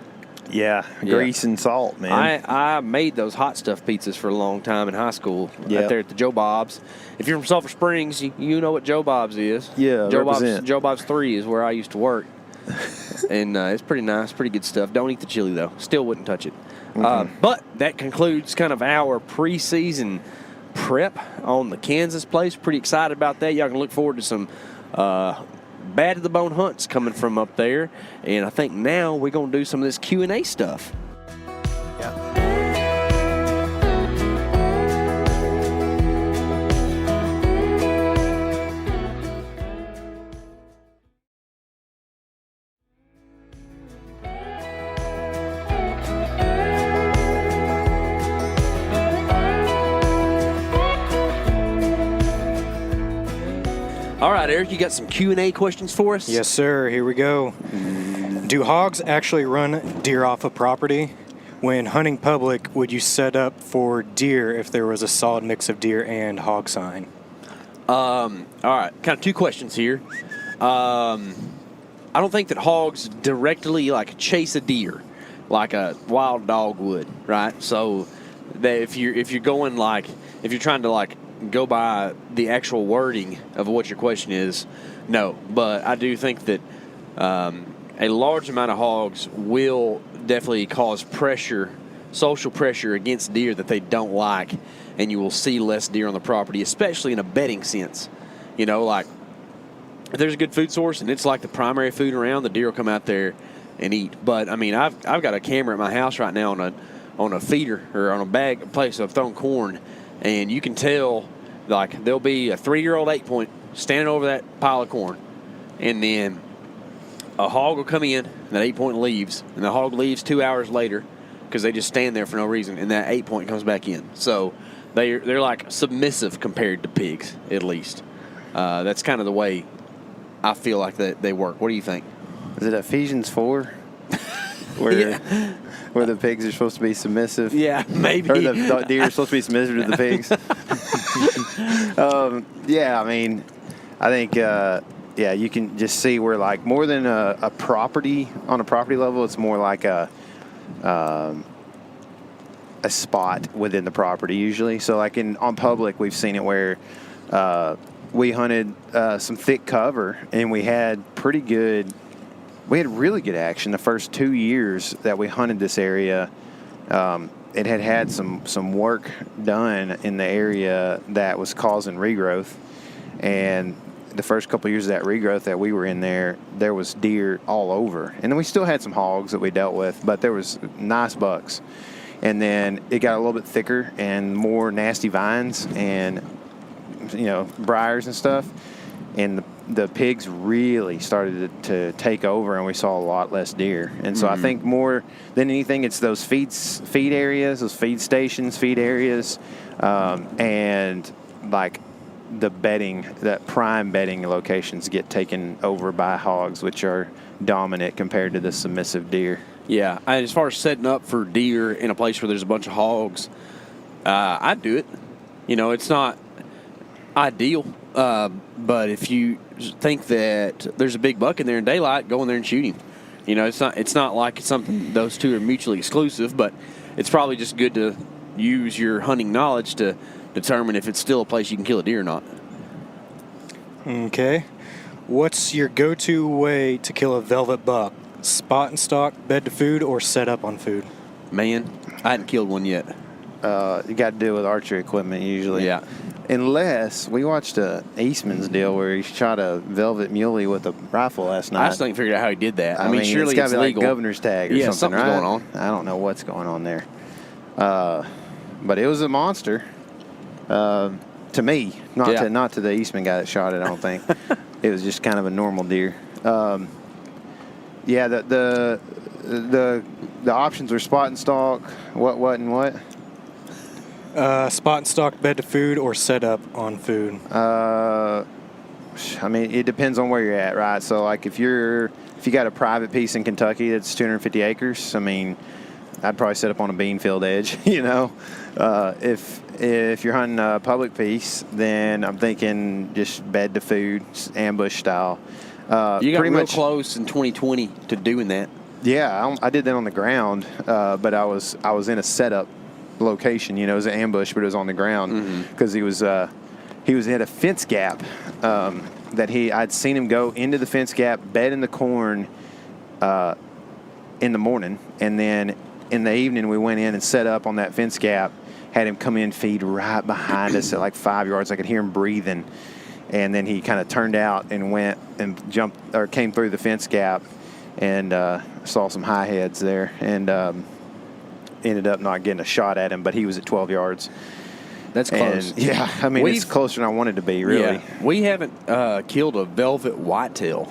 Yeah, grease and salt, man. I made those hot stuff pizzas for a long time in high school, right there at the Joe Bob's. If you're from Sulphur Springs, you know what Joe Bob's is. Yeah, Joe Bob's 3 is where I used to work. And it's pretty nice, pretty good stuff. Don't eat the chili, though. Still wouldn't touch it. But that concludes kind of our preseason prep on the Kansas place. Pretty excited about that. Y'all can look forward to some bad to the bone hunts coming from up there. And I think now we're going to do some of this Q&A stuff. Yeah. All right, Eric, you got some Q&A questions for us? Yes, sir. Here we go. Do hogs actually run deer off of property? When hunting public, would you set up for deer if there was a solid mix of deer and hog sign? All right, kind of 2 questions here. I I don't think that hogs directly like chase a deer like a wild dog would, right? So that if you're going like if you're trying to like go by the actual wording of what your question is, no. But I do think that a large amount of hogs will definitely cause pressure, social pressure against deer that they don't like, and you will see less deer on the property, especially in a bedding sense. You know, like if there's a good food source and it's like the primary food around, the deer will come out there and eat. But I mean, I've got a camera at my house right now on a feeder or on a bag, a place I've thrown corn, and you can tell like there'll be a 3-year-old 8-point standing over that pile of corn, and then a hog will come in, and that 8-point leaves, and the hog leaves 2 hours later because they just stand there for no reason, and that 8-point comes back in. So they're like submissive compared to pigs, at least. That's kind of the way I feel like they work. What do you think? Is it Ephesians 4? Where the pigs are supposed to be submissive? Yeah, maybe. Or the deer are supposed to be submissive to the pigs? Yeah, I mean, I think, you can just see where, like, more than a property, on a property level, it's more like a spot within the property usually. So, like, on public, we've seen it where we hunted some thick cover, and we had really good action the first 2 years that we hunted this area. It had some work done in the area that was causing regrowth, and the first couple of years of that regrowth that we were in there was deer all over. And then we still had some hogs that we dealt with, but there was nice bucks. And then it got a little bit thicker and more nasty vines and, briars and stuff. And the pigs really started to take over, and we saw a lot less deer. And so I think more than anything, it's those feed areas, those feed stations, feed areas, and like the bedding, that prime bedding locations get taken over by hogs, which are dominant compared to the submissive deer. Yeah, as far as setting up for deer in a place where there's a bunch of hogs, I'd do it. It's not ideal, but if you think that there's a big buck in there in daylight, go in there and shoot him. It's not like it's something those two are mutually exclusive, but it's probably just good to use your hunting knowledge to determine if it's still a place you can kill a deer or not. Okay. What's your go-to way to kill a velvet buck? Spot and stalk, bed to food, or set up on food? Man, I hadn't killed one yet. You got to deal with archery equipment usually. Yeah. Unless we watched Eastman's deal where he shot a velvet muley with a rifle last night. I still ain't figured out how he did that. I mean, surely it's got to be legal. like governor's tag or something, something's right? going on. I don't know what's going on there. But it was a monster. To me, not to the Eastman guy that shot it. I don't think it was just kind of a normal deer. The options were spot and stalk. What and what? Spot and stalk, bed to food, or set up on food. I mean, it depends on where you're at, right? So, like, if you got a private piece in Kentucky that's 250 acres, I mean, I'd probably set up on a bean field edge. If you're hunting a public piece, then I'm thinking just bed to food, ambush style. You got real close in 2020 to doing that. Yeah, I did that on the ground, but I was in a setup location. It was an ambush, but it was on the ground because he was at a fence gap that I'd seen him go into the fence gap, bed in the corn in the morning, and then in the evening we went in and set up on that fence gap. Had him come in, feed right behind us at like 5 yards. I could hear him breathing. And then he kind of turned out and went and came through the fence gap, and saw some high heads there, and ended up not getting a shot at him, but he was at 12 yards. That's close. And, yeah, I mean, it's closer than I wanted to be, really. Yeah. We haven't killed a velvet whitetail,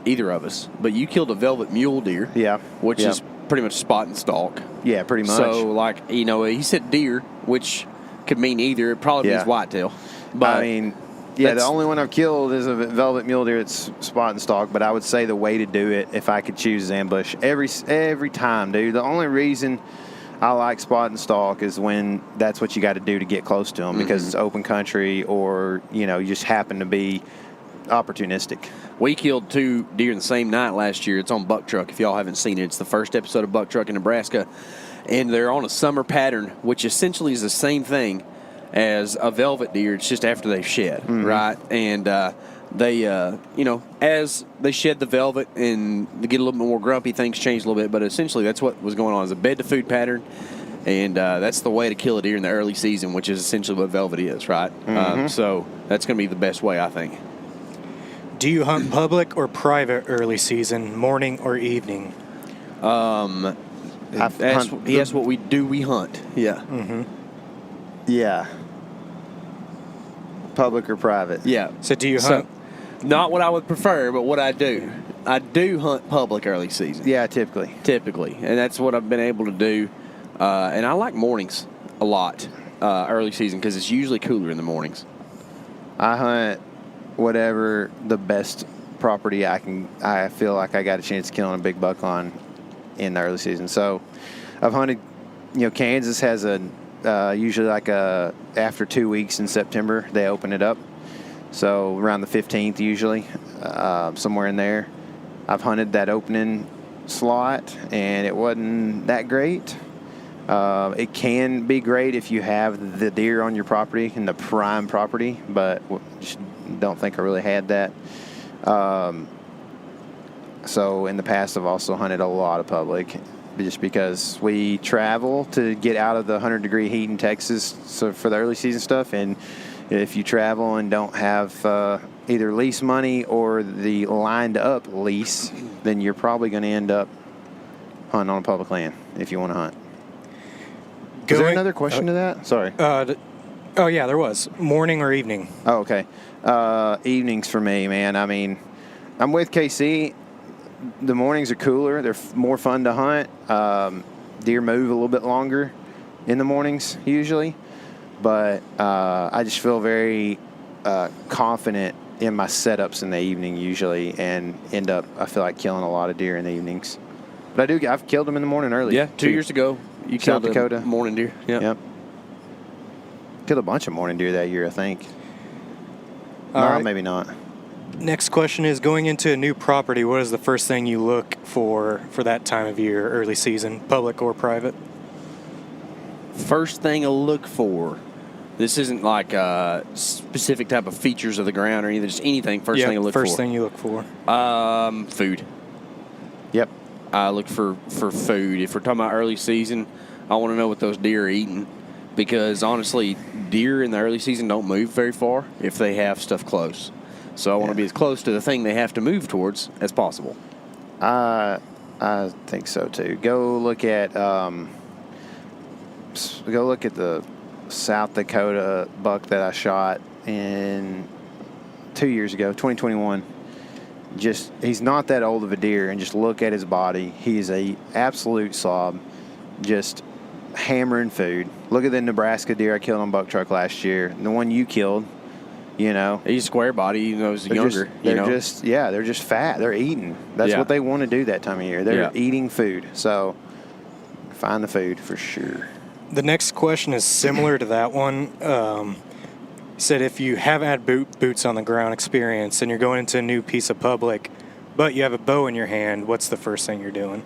either of us, but you killed a velvet mule deer. Yeah. Which is pretty much spot and stalk. Yeah, pretty much. So, like, he said deer, which could mean either. It probably means whitetail. But I mean, the only one I've killed is a velvet mule deer. It's spot and stalk, but I would say the way to do it, if I could choose, is ambush. Every time, dude. The only reason I like spot and stalk is when that's what you got to do to get close to them, because it's open country, or, you just happen to be opportunistic. We killed 2 deer in the same night last year. It's on Buck Truck. If y'all haven't seen it, it's the first episode of Buck Truck in Nebraska. And they're on a summer pattern, which essentially is the same thing as a velvet deer. It's just after they've shed, right? And they, as they shed the velvet and they get a little bit more grumpy, things change a little bit. But essentially, that's what was going on. It's a bed-to-food pattern. And that's the way to kill a deer in the early season, which is essentially what velvet is, right? So that's going to be the best way, I think. Do you hunt public or private early season, morning or evening? He asked what we do. We hunt. Yeah. Yeah. Public or private? Yeah. So do you hunt? Not what I would prefer, but what I do. I do hunt public early season. Yeah, typically. And that's what I've been able to do. And I like mornings a lot, early season, because it's usually cooler in the mornings. I hunt whatever the best property I feel like I got a chance of killing a big buck on in the early season. So I've hunted, Kansas has usually like after 2 weeks in September, they open it up. So around the 15th usually, somewhere in there. I've hunted that opening slot and it wasn't that great. It can be great if you have the deer on your property and the prime property, but just don't think I really had that. So in the past, I've also hunted a lot of public just because we travel to get out of the 100-degree heat in Texas for the early season stuff. And if you travel and don't have either lease money or the lined up lease, then you're probably going to end up hunting on public land if you want to hunt. Is there another question to that? Sorry. Oh, yeah, there was. Morning or evening? Oh, okay. Evenings for me, man. I mean, I'm with KC. The mornings are cooler. They're more fun to hunt. Deer move a little bit longer in the mornings usually. But I just feel very confident in my setups in the evening usually and end up, I feel like, killing a lot of deer in the evenings. But I've killed them in the morning early. Yeah, 2 years ago. You South killed Dakota. a morning deer. Yep. Killed a bunch of morning deer that year, I think. All No, right. maybe not. Next question is, going into a new property, what is the first thing you look for that time of year, early season, public or private? First thing I look for. This isn't like a specific type of features of the ground or anything. Just anything. First thing I look for. First thing you look for. Food. Yep. I look for food. If we're talking about early season, I want to know what those deer are eating. Because, honestly, deer in the early season don't move very far if they have stuff close. So I want to be as close to the thing they have to move towards as possible. I think so, too. Go look at the South Dakota buck that I shot in 2 years ago, 2021. He's not that old of a deer, and just look at his body. He's a absolute slob, just hammering food. Look at the Nebraska deer I killed on Buck Truck last year. The one you killed, He's square body, he's younger. They're just fat. They're eating. That's what they want to do that time of year. They're eating food. So find the food for sure. The next question is similar to that one. Said if you haven't had boots on the ground experience and you're going into a new piece of public, but you have a bow in your hand, what's the first thing you're doing?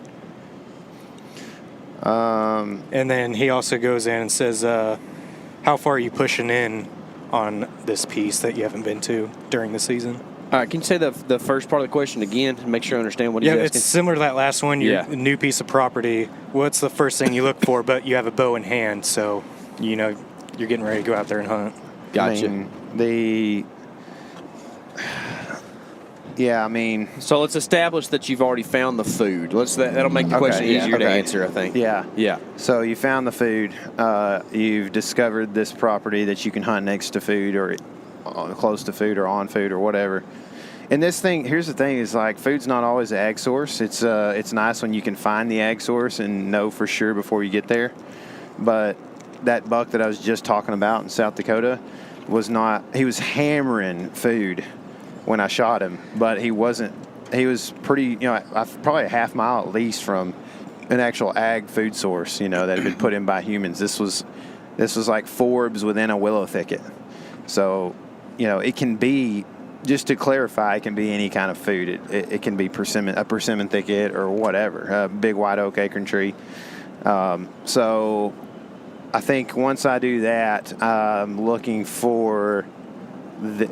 And then he also goes in and says, how far are you pushing in on this piece that you haven't been to during the season? All right, can you say the first part of the question again to make sure I understand what he's asking? Yeah, it's similar to that last one. You're a new piece of property. What's the first thing you look for, but you have a bow in hand, so you're getting ready to go out there and hunt. Gotcha. So let's establish that you've already found the food. That'll make the question easier to answer, I think. Yeah. So you found the food. You've discovered this property that you can hunt next to food or close to food or on food or whatever. And here's the thing, is like food's not always the ag source. It's nice when you can find the ag source and know for sure before you get there. But that buck that I was just talking about in South Dakota he was hammering food when I shot him, but he was pretty, probably a half mile at least from an actual ag food source, that had been put in by humans. This was like forbs within a willow thicket. So, it can be just to clarify, it can be any kind of food. It can be a persimmon thicket or whatever, a big white oak acorn tree. So I think once I do that, I'm looking for,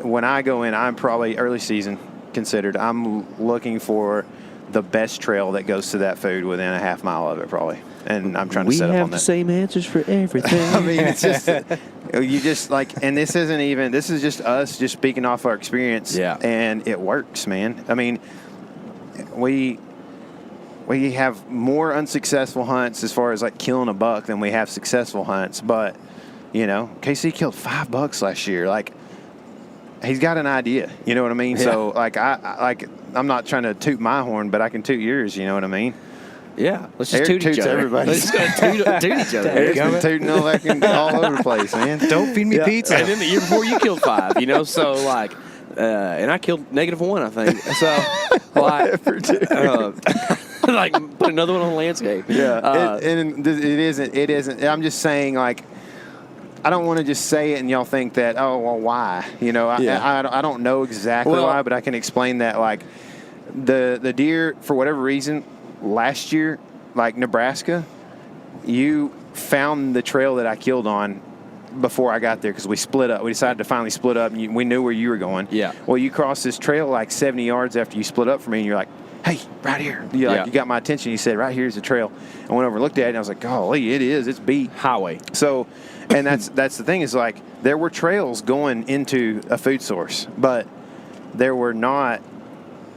when I go in, I'm probably early season considered, I'm looking for the best trail that goes to that food within a half mile of it probably. And I'm trying to set up on that. We have the same answers for everything. I mean, it's just, you just like, and this is just us just speaking off our experience. Yeah. And it works, man. I mean, we have more unsuccessful hunts as far as like killing a buck than we have successful hunts. But, you know, KC killed 5 bucks last year. Like, he's got an idea. You know what I mean? Yeah. So, I'm not trying to toot my horn, but I can toot yours. You know what I mean? Yeah, let's just Eric toot each toots other. everybody. Let's just toot each other. Eric's been tooting all over the place, man. Don't feed me pizza. And then the year before you killed 5, you know, so like, and I killed -1, I think. So like, like put another one on the landscape. Yeah, it isn't. I'm just saying, like, I don't want to just say it and y'all think that, oh, well, why? You know, I don't know exactly why, but I can explain that. Like, the deer, for whatever reason, last year, like Nebraska, you found the trail that I killed on before I got there because we split up. We decided to finally split up, and we knew where you were going. Yeah. Well, you crossed this trail like 70 yards after you split up from me, and you're like, hey, right here. You got my attention. You said, right here's the trail. I went over and looked at it, and I was like, golly, it is. It's beat. Highway. So, and that's the thing is, like, there were trails going into a food source, but there were not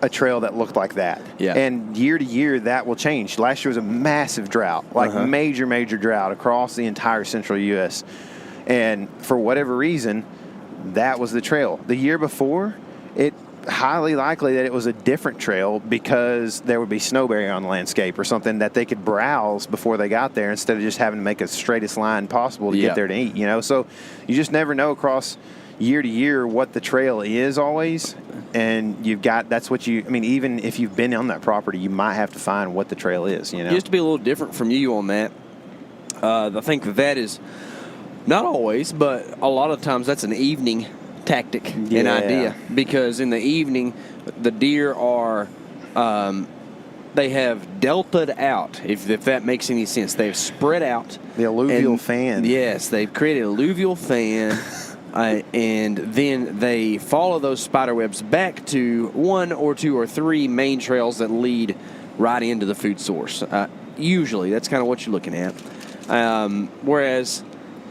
a trail that looked like that. Yeah. And year to year, that will change. Last year was a massive drought, like major drought across the entire central U.S. And for whatever reason, that was the trail. The year before, it highly likely that it was a different trail because there would be snow barrier on the landscape or something that they could browse before they got there instead of just having to make a straightest line possible to get there to eat, you know? So you just never know across year to year what the trail is always. And that's what I mean, even if you've been on that property, you might have to find what the trail is, you know? Just to be a little different from you on that, I think that is not always, but a lot of times that's an evening tactic and idea, because in the evening the deer are they have deltaed out, if that makes any sense. They've spread out. The alluvial fan. Yes, they've created an alluvial fan. And then they follow those spider webs back to 1 or 2 or 3 main trails that lead right into the food source. Usually, that's kind of what you're looking at. Whereas,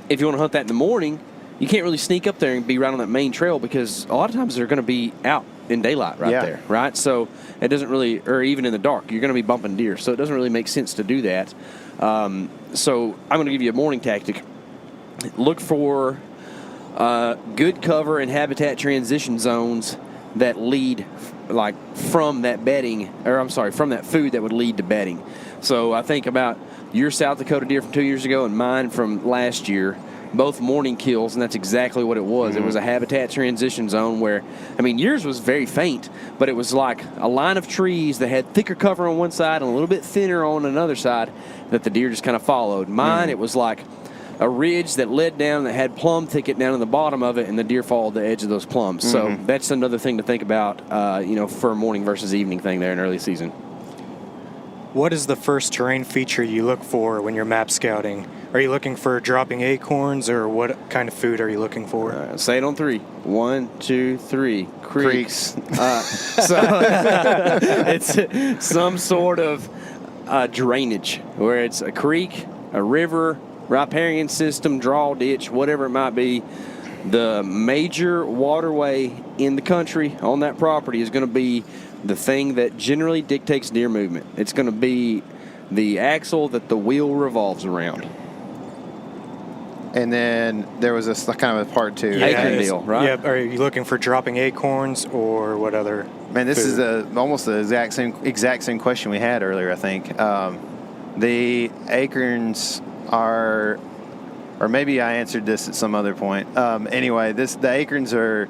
if you want to hunt that in the morning, you can't really sneak up there and be right on that main trail because a lot of times they're going to be out in daylight there, right? So it doesn't really, or even in the dark, you're going to be bumping deer. So it doesn't really make sense to do that. So I'm going to give you a morning tactic. Look for good cover and habitat transition zones that lead, like, from that bedding, from that food that would lead to bedding. So I think about your South Dakota deer from 2 years ago and mine from last year, both morning kills, and that's exactly what it was. It was a habitat transition zone where, I mean, yours was very faint, but it was like a line of trees that had thicker cover on one side and a little bit thinner on another side that the deer just kind of followed. Mine, it was like a ridge that led down that had plum thicket down in the bottom of it, and the deer followed the edge of those plums. So that's another thing to think about, for a morning versus evening thing there in early season. What is the first terrain feature you look for when you're map scouting? Are you looking for dropping acorns, or what kind of food are you looking for? Say it on 3. 1, 2, 3. Creeks. So it's some sort of drainage, where it's a creek, a river, riparian system, draw ditch, whatever it might be. The major waterway in the country on that property is going to be the thing that generally dictates deer movement. It's going to be the axle that the wheel revolves around. And then there was a kind of a part 2. Acorn deal, right? Yeah. Are you looking for dropping acorns or what other? Man, this food? is almost the exact same question we had earlier, I think. The acorns are, or maybe I answered this at some other point. Anyway, the acorns are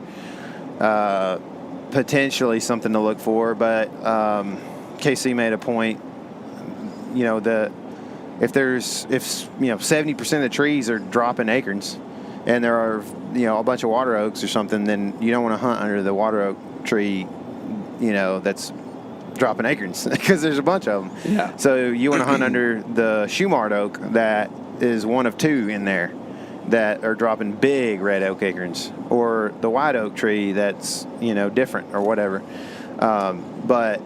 potentially something to look for, but KC made a point. If 70% of the trees are dropping acorns, and there are, a bunch of water oaks or something, then you don't want to hunt under the water oak tree, that's dropping acorns because there's a bunch of them. Yeah. So you want to hunt under the Shumard oak that is one of two in there that are dropping big red oak acorns, or the white oak tree that's, different or whatever. But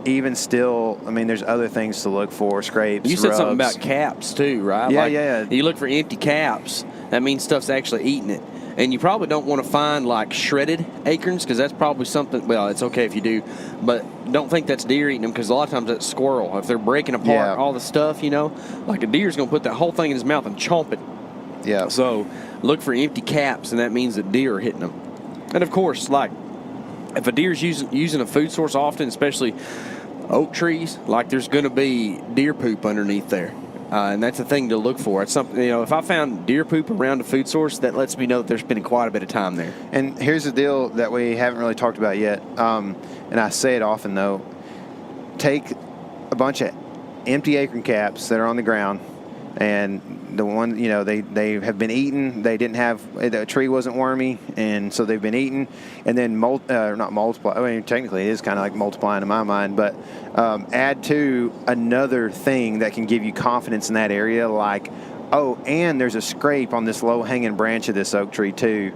even still, I mean, there's other things to look for, scrapes, You said rubs. something about caps too, right? Yeah, like, yeah. You look for empty caps. That means stuff's actually eating it. And you probably don't want to find like shredded acorns, because that's probably something. Well, it's okay if you do, but don't think that's deer eating them, because a lot of times that's squirrel. If they're breaking apart all the stuff, like a deer's going to put that whole thing in his mouth and chomp it. Yeah. So look for empty caps, and that means that deer are hitting them. And of course, like if a deer's using a food source often, especially oak trees, like there's going to be deer poop underneath there. And that's a thing to look for. It's something, if I found deer poop around a food source, that lets me know that they're spending quite a bit of time there. And here's the deal that we haven't really talked about yet, and I say it often though: take a bunch of empty acorn caps that are on the ground, and the one, they have been eaten. They didn't have, the tree wasn't wormy, and so they've been eaten. And then not multiply. I mean, technically it is kind of like multiplying in my mind, but add to another thing that can give you confidence in that area, like, oh, and there's a scrape on this low-hanging branch of this oak tree too.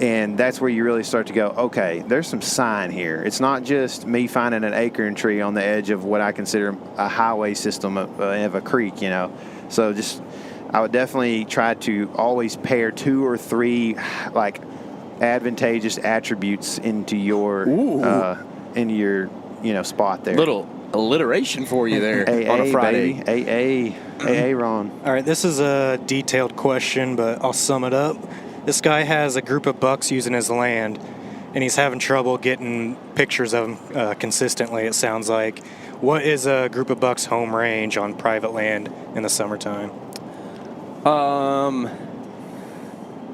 And that's where you really start to go, okay, there's some sign here. It's not just me finding an acorn tree on the edge of what I consider a highway system of a creek, So I would definitely try to always pair 2 or 3 like advantageous attributes into your spot there. Little alliteration for you there on a Friday. Baby. AA, Ron. All right, this is a detailed question, but I'll sum it up. This guy has a group of bucks using his land, and he's having trouble getting pictures of them consistently, it sounds like. What is a group of bucks home range on private land in the summertime?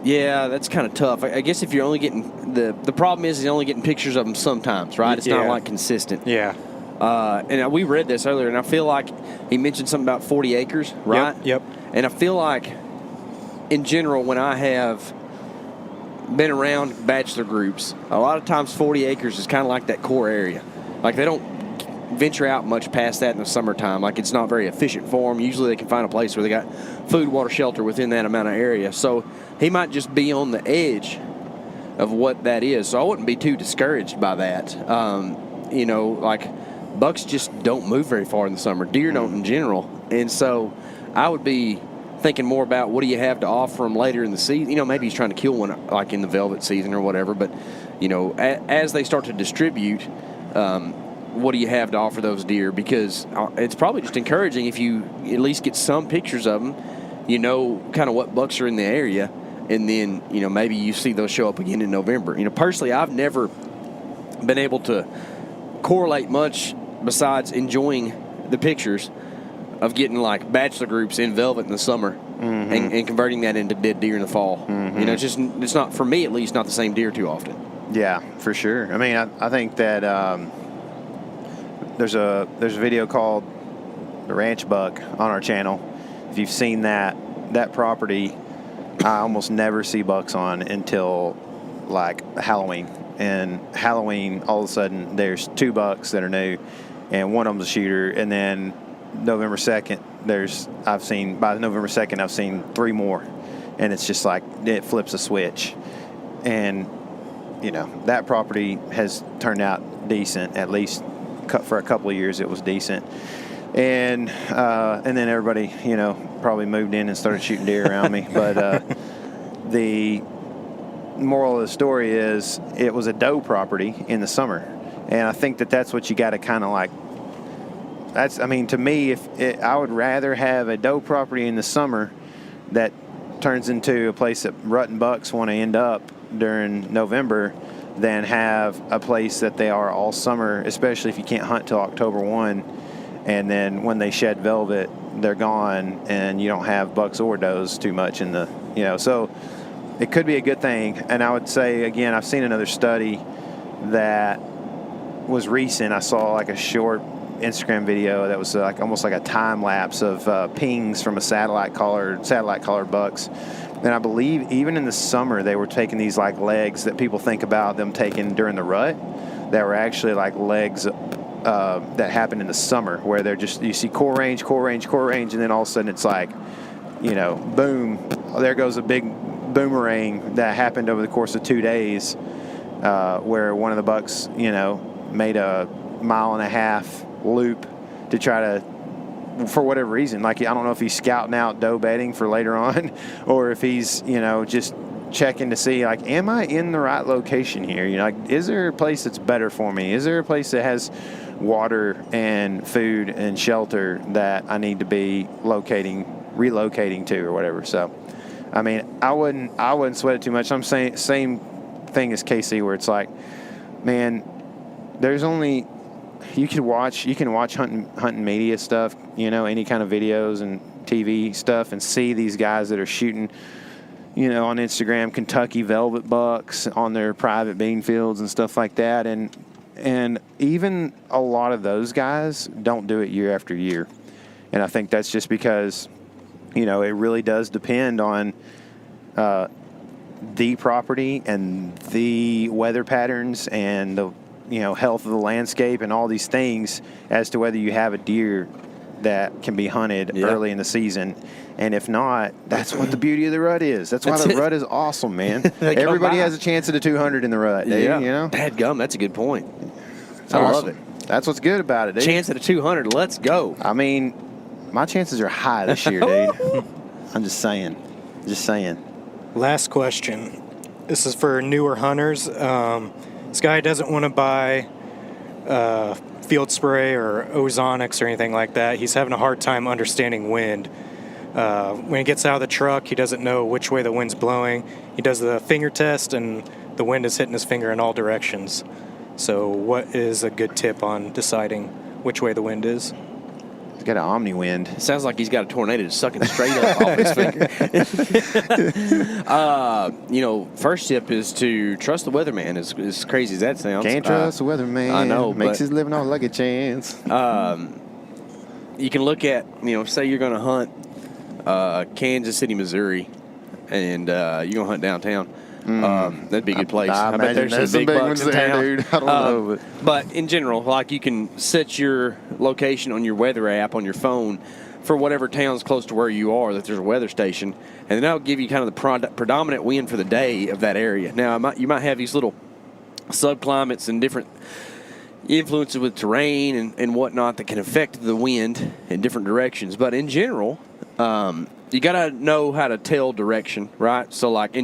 Yeah, that's kind of tough. I guess if you're only getting the problem is he's only getting pictures of them sometimes, right? It's not like consistent. Yeah. And we read this earlier, and I feel like he mentioned something about 40 acres, right? Yep. And I feel like, in general, when I have been around bachelor groups, a lot of times 40 acres is kind of like that core area. Like they don't venture out much past that in the summertime. Like it's not very efficient for them. Usually they can find a place where they got food, water, shelter within that amount of area. So he might just be on the edge of what that is. So I wouldn't be too discouraged by that. Like bucks just don't move very far in the summer. Deer don't in general. And so I would be thinking more about what do you have to offer them later in the season. Maybe he's trying to kill one like in the velvet season or whatever. But, as they start to distribute, what do you have to offer those deer? Because it's probably just encouraging if you at least get some pictures of them, kind of what bucks are in the area. And then, maybe you see those show up again in November. Personally, I've never been able to correlate much besides enjoying the pictures of getting like bachelor groups in velvet in the summer and converting that into dead deer in the fall. It's not, for me at least, not the same deer too often. Yeah, for sure. I mean, I think that there's a video called The Ranch Buck on our channel. If you've seen that property, I almost never see bucks on until like Halloween. And Halloween, all of a sudden, there's 2 bucks that are new, and one of them's a shooter. And then November 2nd, by November 2nd, I've seen 3 more. And it's just like, it flips a switch. And, that property has turned out decent, at least for a couple of years it was decent. And then everybody, probably moved in and started shooting deer around me. But the moral of the story is it was a doe property in the summer. And I think that's what you got to kind of like, to me, I would rather have a doe property in the summer that turns into a place that rut and bucks want to end up during November than have a place that they are all summer, especially if you can't hunt till October 1. And then when they shed velvet, they're gone, and you don't have bucks or does too much in the, so it could be a good thing. And I would say, again, I've seen another study that was recent. I saw like a short Instagram video that was like almost like a time lapse of pings from a satellite collared bucks. And I believe even in the summer they were taking these like legs that people think about them taking during the rut, that were actually like legs that happen in the summer, where they're just, you see core range, and then all of a sudden it's like, boom, there goes a big boomerang that happened over the course of 2 days, where one of the bucks, made a 1.5 mile loop to try to, for whatever reason, like, I don't know if he's scouting out doe bedding for later on, or if he's, just checking to see, like, am I in the right location here? Like, is there a place that's better for me? Is there a place that has water and food and shelter that I need to be relocating to or whatever? So, I mean, I wouldn't sweat it too much. I'm saying same thing as KC, where it's like, man, there's only, you can watch hunting media stuff, any kind of videos and TV stuff, and see these guys that are shooting, on Instagram, Kentucky velvet bucks on their private bean fields and stuff like that. And even a lot of those guys don't do it year after year. And I think that's just because, it really does depend on the property and the weather patterns and the, health of the landscape and all these things as to whether you have a deer that can be hunted early in the season. And if not, that's what the beauty of the rut is. That's why the rut is awesome, man. Everybody has a chance at a 200 in the rut, dude, Dadgum, that's a good point. I love it. That's what's good about it, dude. Chance at a 200, let's go. I mean, my chances are high this year, dude. I'm just saying. Last question. This is for newer hunters. This guy doesn't want to buy field spray or ozonics or anything like that. He's having a hard time understanding wind. When he gets out of the truck, he doesn't know which way the wind's blowing. He does the finger test, and the wind is hitting his finger in all directions. So what is a good tip on deciding which way the wind is? He's got an omni wind. Sounds like he's got a tornado sucking straight up off his finger. First tip is to trust the weatherman, as crazy as that sounds. Can't trust the weatherman. I know. Makes his living all like a chance. You can look at, say you're going to hunt Kansas City, Missouri, and you're going to hunt downtown. That'd be a good place. I bet there's some big bucks in town, dude. I don't know. But in general, like, you can set your location on your weather app on your phone for whatever town's close to where you are, that there's a weather station, and then that'll give you kind of the predominant wind for the day of that area. Now, you might have these little subclimates and different influences with terrain and whatnot that can affect the wind in different directions. But in general, you got to know how to tell direction, right? So, like,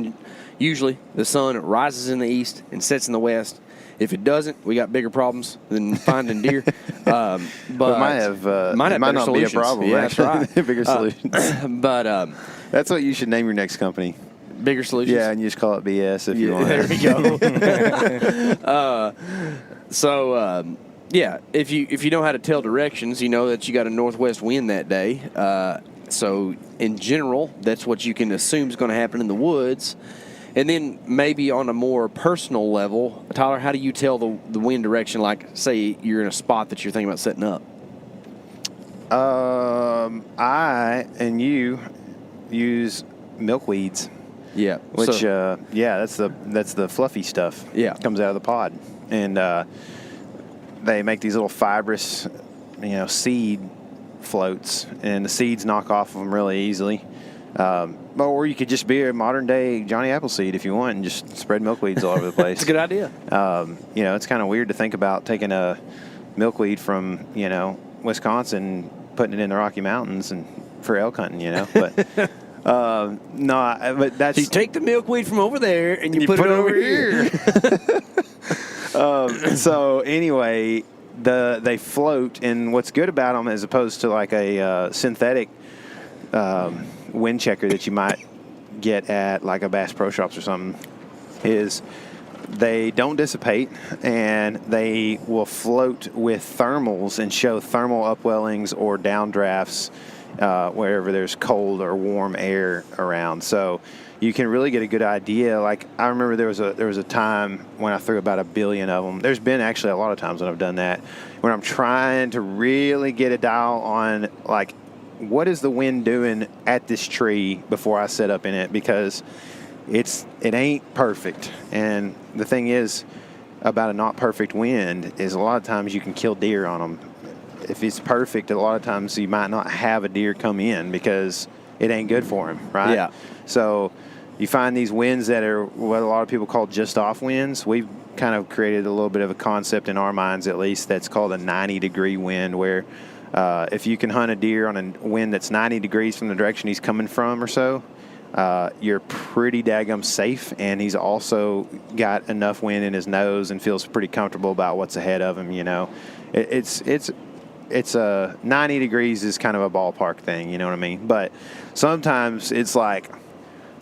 usually the sun rises in the east and sets in the west. If it doesn't, we got bigger problems than finding deer. But it might not solutions. Be a problem. Yeah, that's right. Bigger solutions. But that's what you should name your next company. Bigger solutions. Yeah, and you just call it BS if you want. There we go. if you know how to tell directions, you know that you got a northwest wind that day. So in general, that's what you can assume is going to happen in the woods. And then maybe on a more personal level, Tyler, how do you tell the wind direction? Like, say you're in a spot that you're thinking about setting up. I and you use milkweeds. Yeah. Which that's the fluffy stuff. Yeah. Comes out of the pod, and they make these little fibrous, seed floats, and the seeds knock off of them really easily. Or you could just be a modern day Johnny Appleseed if you want, and just spread milkweeds all over the place. It's a good idea. It's kind of weird to think about taking a milkweed from Wisconsin, putting it in the Rocky Mountains and for elk hunting, But but that's, so you take the milkweed from over there and you put it over here. So anyway, they float, and what's good about them, as opposed to like a synthetic wind checker that you might get at like a Bass Pro Shops or something, is they don't dissipate, and they will float with thermals and show thermal upwellings or downdrafts wherever there's cold or warm air around. So you can really get a good idea. Like, I remember there was a time when I threw about 1 billion of them. There's been actually a lot of times when I've done that, when I'm trying to really get a dial on, like, what is the wind doing at this tree before I set up in it? Because it ain't perfect. And the thing is about a not perfect wind is a lot of times you can kill deer on them. If it's perfect, a lot of times you might not have a deer come in because it ain't good for him, right? Yeah. So you find these winds that are what a lot of people call just off winds. We've kind of created a little bit of a concept in our minds, at least, that's called a 90-degree wind, where if you can hunt a deer on a wind that's 90 degrees from the direction he's coming from or so, you're pretty daggum safe, and he's also got enough wind in his nose and feels pretty comfortable about what's ahead of him. You know, it's 90 degrees is kind of a ballpark thing. You know what I mean? But sometimes it's like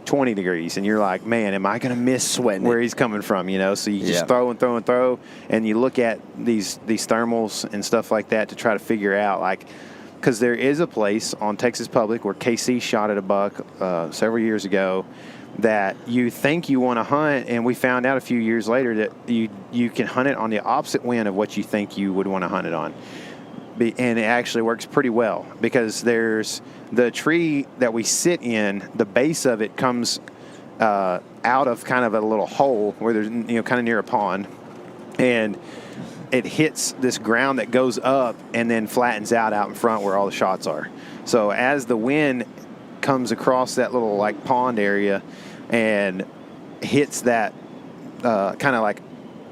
20 degrees, and you're like, man, am I going to miss Sweating where it. he's coming from? You know, so you just throw and throw and throw, and you look at these thermals and stuff like that to try to figure out, like, because there is a place on Texas Public where KC shot at a buck several years ago that you think you want to hunt, and we found out a few years later that you can hunt it on the opposite wind of what you think you would want to hunt it on. And it actually works pretty well, because there's the tree that we sit in, the base of it comes out of kind of a little hole where there's, kind of near a pond, and it hits this ground that goes up and then flattens out in front where all the shots are. So as the wind comes across that little like pond area and hits that kind of like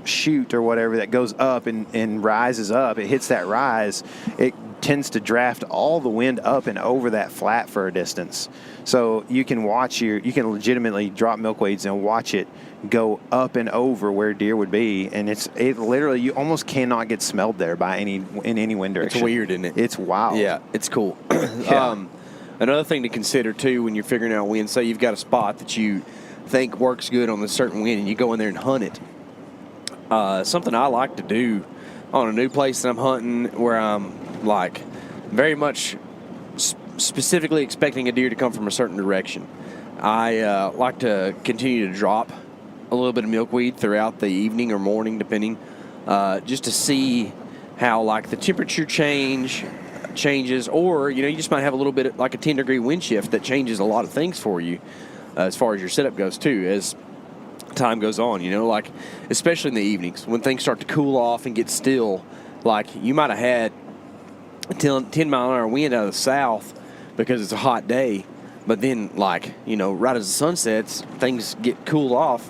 chute or whatever that goes up and rises up, it hits that rise, it tends to draft all the wind up and over that flat for a distance. So you can legitimately drop milkweeds and watch it go up and over where deer would be, and it literally, you almost cannot get smelled there in any wind direction. It's weird, isn't it? It's wild. Yeah, it's cool. Yeah. Another thing to consider too when you're figuring out wind, say you've got a spot that you think works good on a certain wind, and you go in there and hunt it. Something I like to do on a new place that I'm hunting, where I'm like very much specifically expecting a deer to come from a certain direction. I like to continue to drop a little bit of milkweed throughout the evening or morning, depending, just to see how like the temperature changes, or you just might have a little bit of, like a 10-degree wind shift that changes a lot of things for you as far as your setup goes too, as time goes on. Like especially in the evenings when things start to cool off and get still, like you might have had a 10-mile-an-hour wind out of the south because it's a hot day, but then like right as the sun sets, things get cooled off,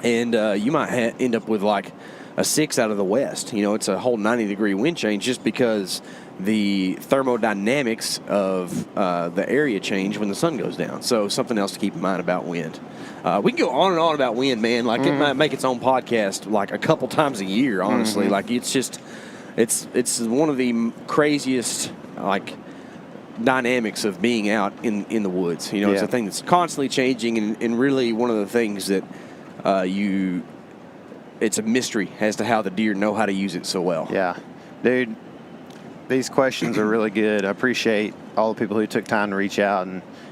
and you might end up with like a 6 out of the west. It's a whole 90-degree wind change just because the thermodynamics of the area change when the sun goes down. So something else to keep in mind about wind. We can go on and on about wind, man. Like it might make its own podcast like a couple times a year, honestly. Like it's just, it's one of the craziest like dynamics of being out in the woods. It's a thing that's constantly changing, and really one of the things that it's a mystery as to how the deer know how to use it so well. Yeah. Dude, these questions are really good. I appreciate all the people who took time to reach out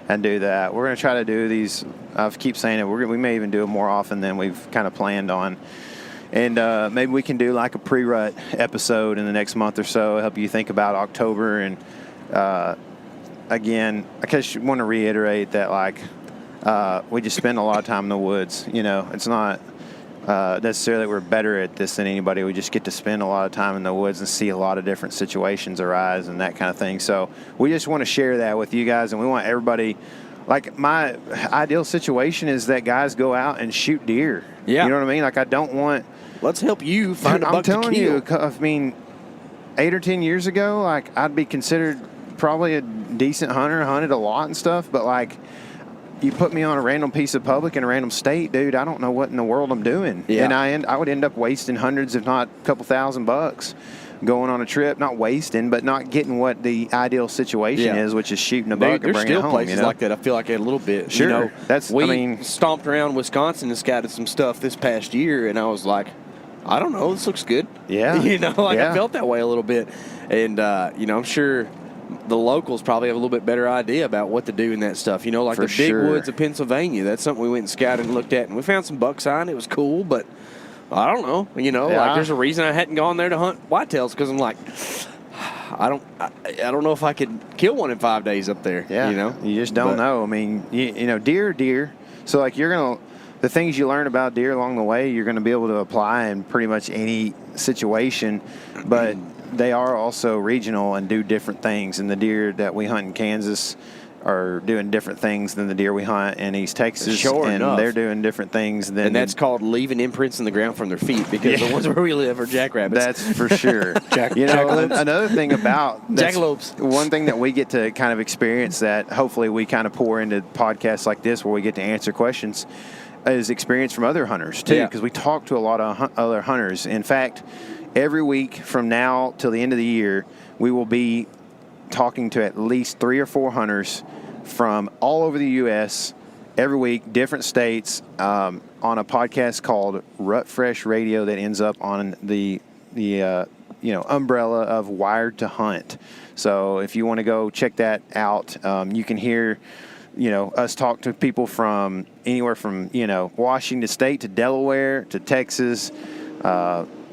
and do that. We're going to try to do these. I keep saying it. We may even do it more often than we've kind of planned on. And maybe we can do like a pre-rut episode in the next month or so, help you think about October. And again, I just want to reiterate that like we just spend a lot of time in the woods. It's not necessarily we're better at this than anybody. We just get to spend a lot of time in the woods and see a lot of different situations arise and that kind of thing. So we just want to share that with you guys, and we want everybody. Like my ideal situation is that guys go out and shoot deer. Yeah. You know what I mean? Like I don't want. Let's help you find a buck to kill. I'm telling you, I mean, 8 or 10 years ago, like I'd be considered probably a decent hunter, hunted a lot and stuff, but like you put me on a random piece of public in a random state, dude, I don't know what in the world I'm doing. Yeah. And I would end up wasting hundreds, if not a couple $1,000 going on a trip, not wasting, but not getting what the ideal situation is, which is shooting a buck and bringing it home. There's still places like that. I feel like a little bit. Sure. We stomped around Wisconsin and scouted some stuff this past year, and I was like, I don't know, this looks good. Yeah. I felt that way a little bit. And, I'm sure the locals probably have a little bit better idea about what to do in that stuff. Like For the big sure. woods of Pennsylvania. That's something we went and scouted and looked at, and we found some buck sign. It was cool, but I don't know. Like there's a reason I hadn't gone there to hunt whitetails, because I'm like, I don't know if I could kill one in 5 days up there. Yeah, you know, you just don't know. I mean, you know, deer. So like the things you learn about deer along the way, you're gonna be able to apply in pretty much any situation, but they are also regional and do different things. And the deer that we hunt in Kansas are doing different things than the deer we hunt in East Texas. Sure and enough. They're doing different things than. And that's called leaving imprints in the ground from their feet, because the ones where we live are jackrabbits. That's for sure. Another thing about jackalopes. One thing that we get to kind of experience that hopefully we kind of pour into podcasts like this where we get to answer questions is experience from other hunters too, because we talk to a lot of other hunters. In fact, every week from now till the end of the year, we will be talking to at least 3 or 4 hunters from all over the U.S. every week, different states, on a podcast called Rut Fresh Radio that ends up on the umbrella of Wired to Hunt. So if you want to go check that out, you can hear us talk to people from anywhere from Washington State to Delaware to Texas.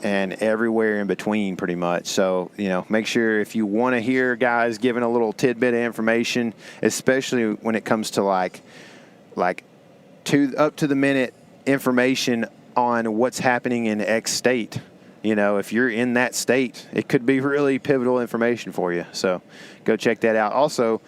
And everywhere in between, pretty much. So, make sure if you want to hear guys giving a little tidbit of information, especially when it comes to like up to the minute information on what's happening in X state. If you're in that state, it could be really pivotal information for you. So, go check that out. Also,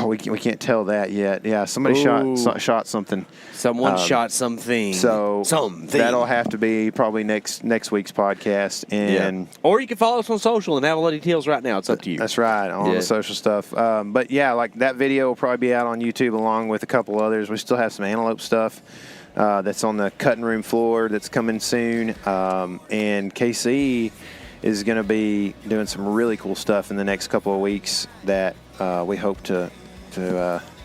we can't tell that yet. Yeah, somebody shot something. Someone shot something. So that'll have to be probably next week's podcast. And or you can follow us on social and have a lot of details right now. It's up to you. That's right, on the social stuff. But yeah, like that video will probably be out on YouTube along with a couple others. We still have some antelope stuff that's on the cutting room floor that's coming soon. And KC is going to be doing some really cool stuff in the next couple of weeks that we hope to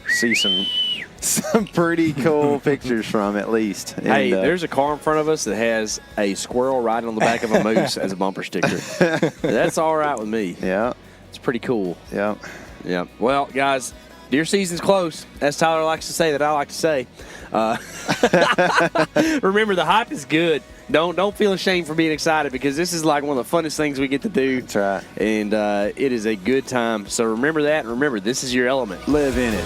see some pretty cool pictures from, at least. And, hey, there's a car in front of us that has a squirrel riding on the back of a moose as a bumper sticker. That's all right with me. Yeah. It's pretty cool. Yeah. Yeah. Well, guys, deer season's close. As Tyler likes to say, that I like to say. Remember, the hype is good. Don't feel ashamed for being excited, because this is like one of the funnest things we get to do. That's right. And it is a good time. So remember that, and remember, this is your element. Live in it.